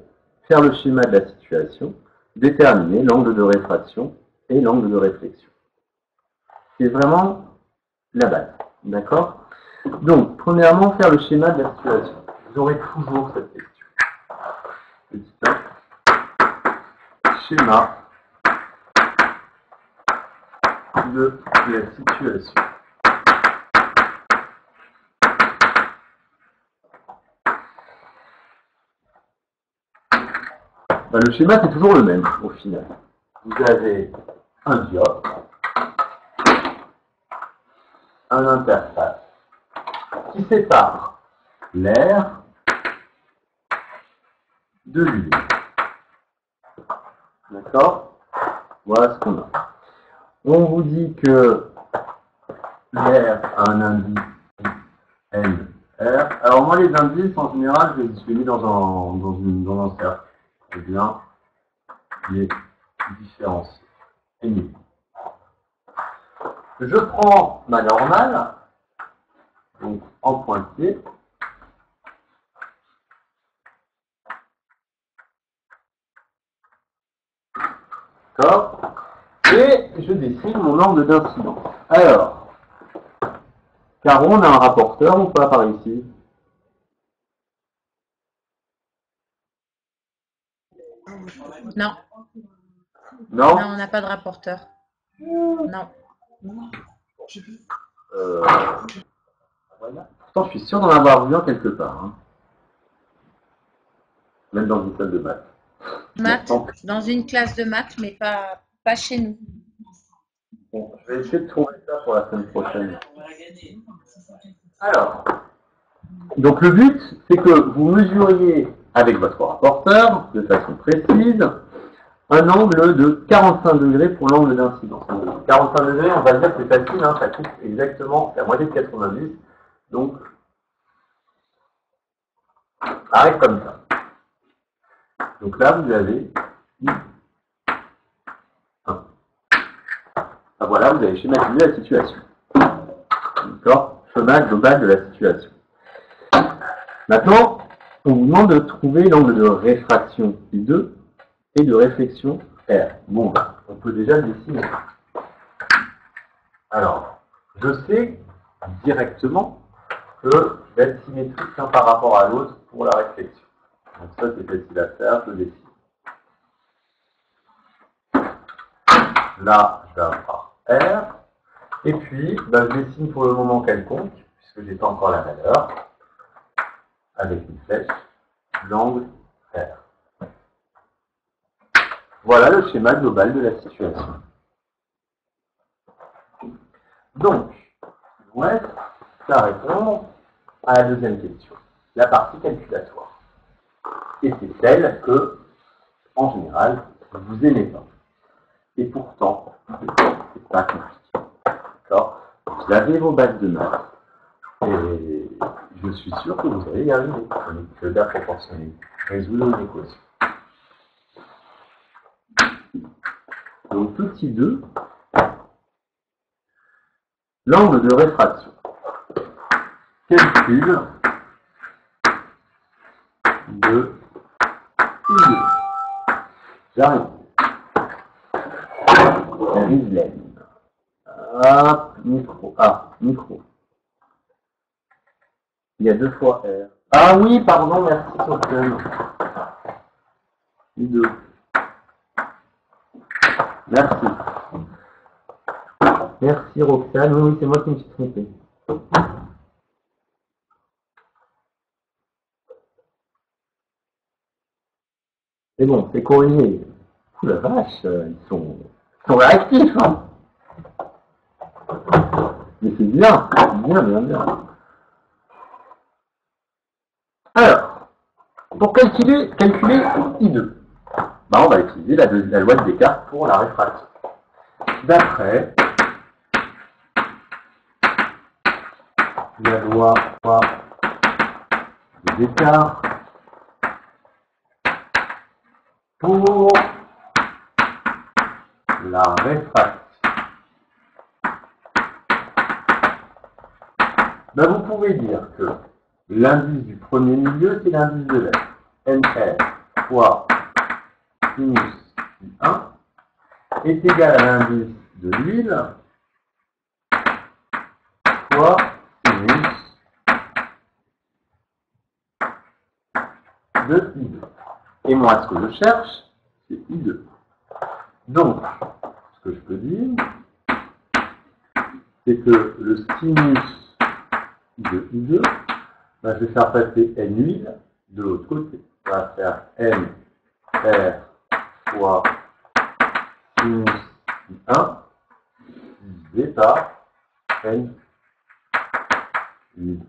Faire le schéma de la situation, déterminer l'angle de réfraction et l'angle de réflexion. C'est vraiment la base, d'accord? Donc, premièrement, faire le schéma de la situation. Vous aurez toujours cette question. Petit 1. Schéma de la situation. Le schéma, c'est toujours le même, au final. Vous avez un diode, un interface, qui sépare l'air de l'huile. D'accord? Voilà ce qu'on a. On vous dit que l'air a un indice N R. Alors moi, les indices, en général, je les mets dans un cercle. Eh bien, les différences. Je prends ma normale, donc en pointillé. D'accord. Et je dessine mon angle d'incidence. Alors, Caro, on a un rapporteur ou pas par ici? Non. Non. Non, on n'a pas de rapporteur. Non. Voilà. Pourtant, je suis sûr d'en avoir vu un quelque part. Hein. Même dans une salle de maths. Maths, dans une classe de maths, mais pas chez nous. Bon, je vais essayer de trouver ça pour la semaine prochaine. Alors, donc le but, c'est que vous mesuriez avec votre rapporteur, de façon précise, un angle de 45 degrés pour l'angle d'incidence. 45 degrés, on va dire que c'est facile, hein, ça coupe exactement la moitié de 90. Donc, arrête comme ça. Donc là, vous avez Ah, voilà, vous avez schématisé la situation. D'accord? Chemin global de la situation. Maintenant, on vous demande de trouver l'angle de réfraction I2 et de réflexion R. Bon, on peut déjà le dessiner. Alors, je sais directement que je vais être symétrique l'un par rapport à l'autre pour la réflexion. Donc ça, c'est facile à faire, je dessine. Là, je vais avoir R. Et puis, je dessine pour le moment quelconque, puisque je n'ai pas encore la valeur, avec une flèche, l'angle R. Voilà le schéma global de la situation. Donc, il nous reste à répondre à la deuxième question, la partie calculatoire. Et c'est celle que, en général, vous n'aimez pas. Et pourtant, c'est pas compliqué. D'accord? Vous avez vos bases de maths. Et je suis sûr que vous allez y arriver. Que la proportionnelle. Résoudre une équation. Donc, petit 2, l'angle de réfraction. Calcul de I2. J'arrive. Rislaine. Hop, micro. Ah, micro. Il y a 2 fois R. Ah oui, pardon, merci Sofiane. I2. Merci. Merci Roxane. Oui, c'est moi qui me suis trompé. C'est bon, c'est corrigé. Ouh la vache, ils sont réactifs, hein. Mais c'est bien, bien. Alors, pour calculer I2, on va utiliser la loi de Descartes pour la réfraction. D'après la loi de Descartes pour la réfraction. Vous pouvez dire que l'indice du premier milieu, c'est l'indice de l'air. NR fois sinus I1 est égal à l'indice de l'huile fois sinus de I2. Et moi, ce que je cherche, c'est I2. Donc, ce que je peux dire, c'est que le sinus de I2, je vais faire passer N huile de l'autre côté. On va faire N R fois sinus I1 divisé par N huile.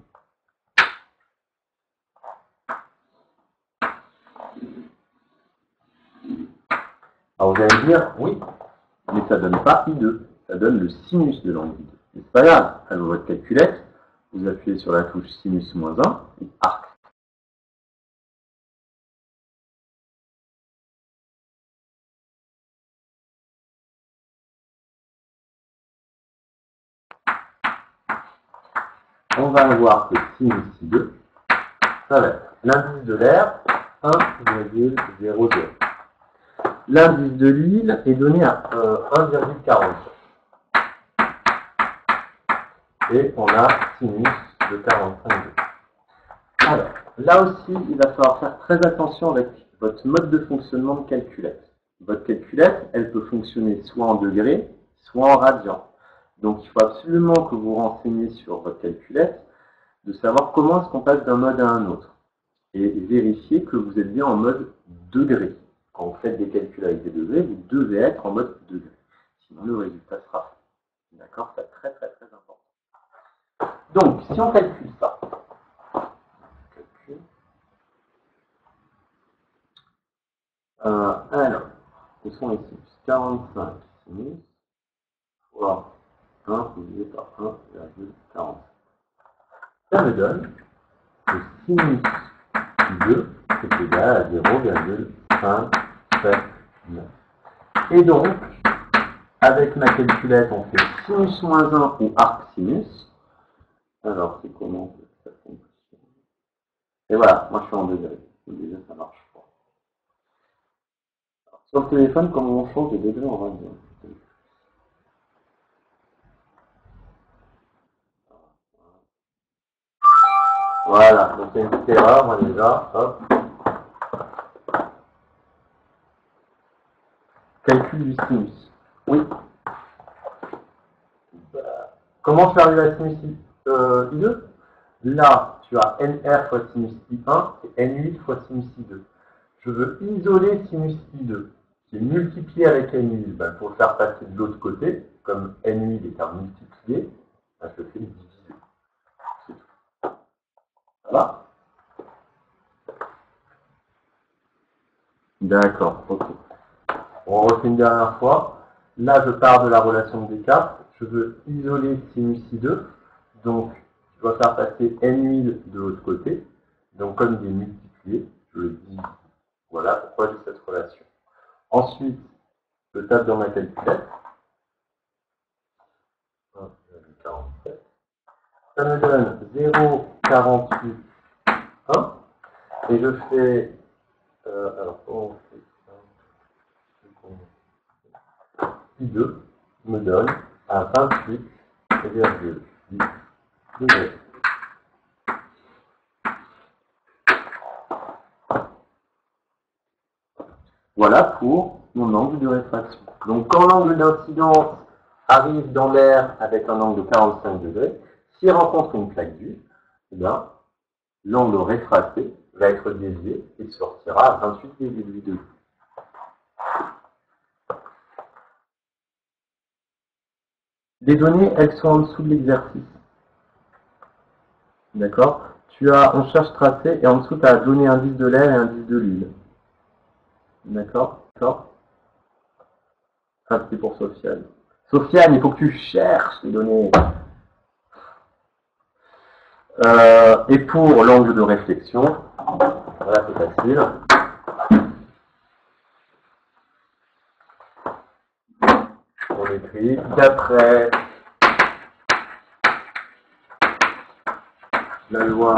Alors vous allez me dire, oui, mais ça ne donne pas I2, ça donne le sinus de l'angle I2. Mais c'est pas grave, avec votre calculette, vous appuyez sur la touche sinus -1 et arc. On va avoir que sinus I2, ça va être l'indice de l'air 1,00. L'indice de l'huile est donné à 1,40. Et on a sinus de 45 degrés. Alors, là aussi, il va falloir faire très attention avec votre mode de fonctionnement de calculette. Votre calculette, elle peut fonctionner soit en degrés, soit en radians. Donc, il faut absolument que vous vous renseigniez sur votre calculette, de savoir comment est-ce qu'on passe d'un mode à un autre. Et vérifier que vous êtes bien en mode degré. Quand vous faites des calculs avec des degrés, vous devez être en mode degré. Sinon, le résultat sera faux. D'accord? C'est très, très, très important. Donc, si on calcule ça, alors, nous sommes ici, 45 sinus fois 1 divisé par 1,40. Ça me donne que sinus 2 est égal à 0,579. Et donc, avec ma calculette, on fait sinus -1 ou arc sinus. Alors, c'est comment que ça fonctionne? Et voilà, moi je suis en degré. Déjà, ça marche pas. Alors, sur le téléphone, comment on change de degré en radian? Voilà, donc il y a une petite erreur, moi déjà, hop. Calcul du sinus. Oui. Comment je fais arriver à sinus I2? Là, tu as NR fois sinus I1 et N8 fois sinus I2. Je veux isoler sinus I2, qui est multiplié avec N8. Ben, pour le faire passer de l'autre côté, comme N8 est un multiplié, ben, je le fais diviser. C'est tout. Ça va? D'accord, ok. On refait une dernière fois. Là, je pars de la relation de Descartes. Je veux isoler sinus I2. Donc, je dois faire passer N1000 de l'autre côté. Donc, comme il est multiplié, je le divise. Voilà pourquoi j'ai cette relation. Ensuite, je tape dans ma calculette. 1,47. Ça me donne 0,48,1. Et je fais... alors, comment on fait ça? I2 me donne à 28,10 degrés. Voilà pour mon angle de réfraction. Donc quand l'angle d'incidence arrive dans l'air avec un angle de 45 degrés, s'il rencontre une plaque vue, eh bien, l'angle réfracté va être dévié et sortira à 28,8 degrés. Les données, elles sont en dessous de l'exercice. D'accord? On cherche tracé et en dessous, tu as donné indice de l'air et indice de l'huile. D'accord? D'accord? Ah, c'est pour Sofiane. Sofiane, il faut que tu cherches les données. Et pour l'angle de réflexion, voilà, c'est facile. On écrit d'après la loi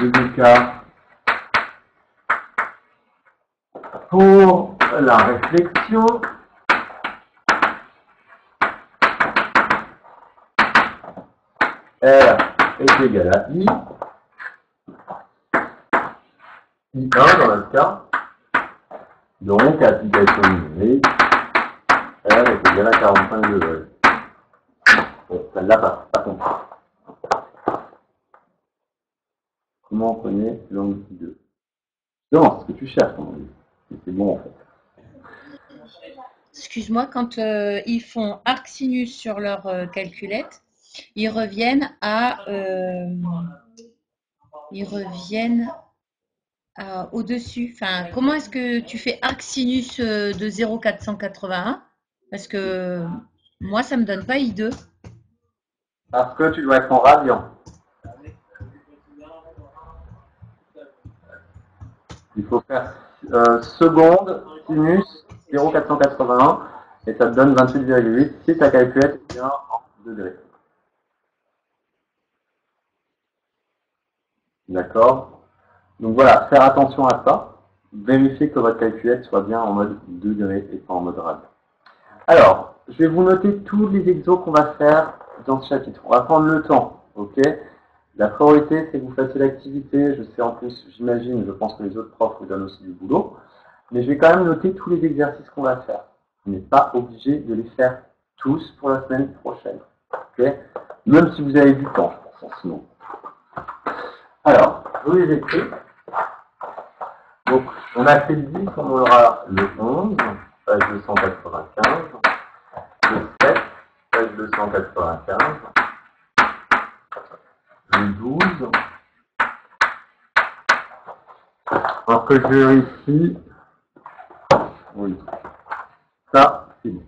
de Descartes pour la réflexion, R est égal à I, I1 dans notre cas, donc application numérique, R est égal à 45 degrés. Bon, celle-là, pas compris. Comment on connaît l'angle I2? Non, c'est ce que tu cherches, comment on dit. C'est bon en fait. Excuse-moi, quand ils font arc sinus sur leur calculette, ils reviennent au-dessus. Enfin, comment est-ce que tu fais arc sinus de 0,481? Parce que moi, ça me donne pas I2. Parce que tu dois être en radian. Il faut faire seconde, sinus, 0,481, et ça te donne 28,8 si ta calculette est bien en degrés. D'accord? Donc voilà, faire attention à ça. Vérifiez que votre calculette soit bien en mode degrés et pas en mode rad. Alors, je vais vous noter tous les exos qu'on va faire dans ce chapitre. On va prendre le temps, ok? La priorité, c'est que vous fassiez l'activité. Je sais en plus, j'imagine, je pense que les autres profs vous donnent aussi du boulot. Mais je vais quand même noter tous les exercices qu'on va faire. Vous n'êtes pas obligé de les faire tous pour la semaine prochaine. Ok? Même si vous avez du temps, je pense, sinon. Alors, je vous les écris. Donc, on a fait le 10, on aura le 11, page 295, le 7, page 295, le 12. Alors que je vérifie. Oui. Ça, c'est bon.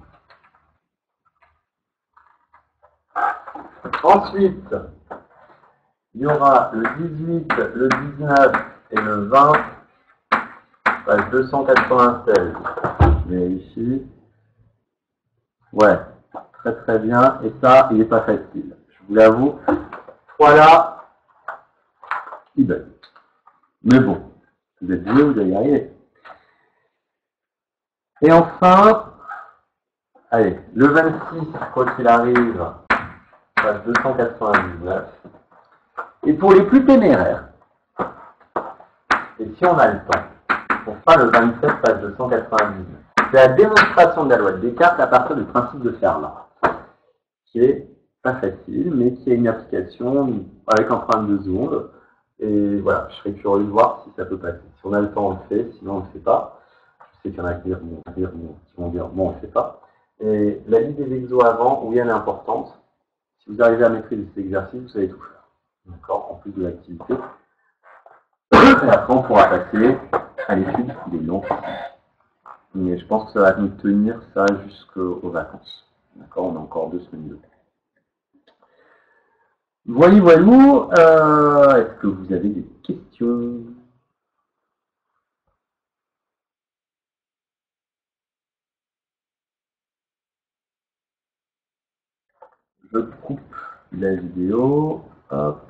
Ensuite, il y aura le 18, le 19 et le 20, page 296. Je vérifie. Ouais, très très bien. Et ça, il n'est pas facile. Je vous l'avoue. Voilà, il bug. Mais bon, vous êtes vieux, vous allez y arriver. Et enfin, allez, le 26, quoi qu'il arrive, page 299. Et pour les plus téméraires, et si on a le temps, on fera le 27, page 299. C'est la démonstration de la loi de Descartes à partir du principe de Fermat, qui est pas facile, mais qui a une application avec empreinte de seconde. Et voilà, je serais curieux de voir si ça peut passer. Si on a le temps, on le fait, sinon on ne le fait pas. Je sais qu'il y en a qui vont dire, bon, on ne le fait pas. Et la liste des exos avant, oui, elle est importante. Si vous arrivez à maîtriser cet exercice, vous savez tout faire. D'accord? En plus de l'activité. Et après, on pourra passer à l'étude des noms. Mais je pense que ça va nous tenir ça jusqu'aux vacances. D'accord? On a encore 2 semaines de temps. Voilà, est-ce que vous avez des questions? Je coupe la vidéo. Hop.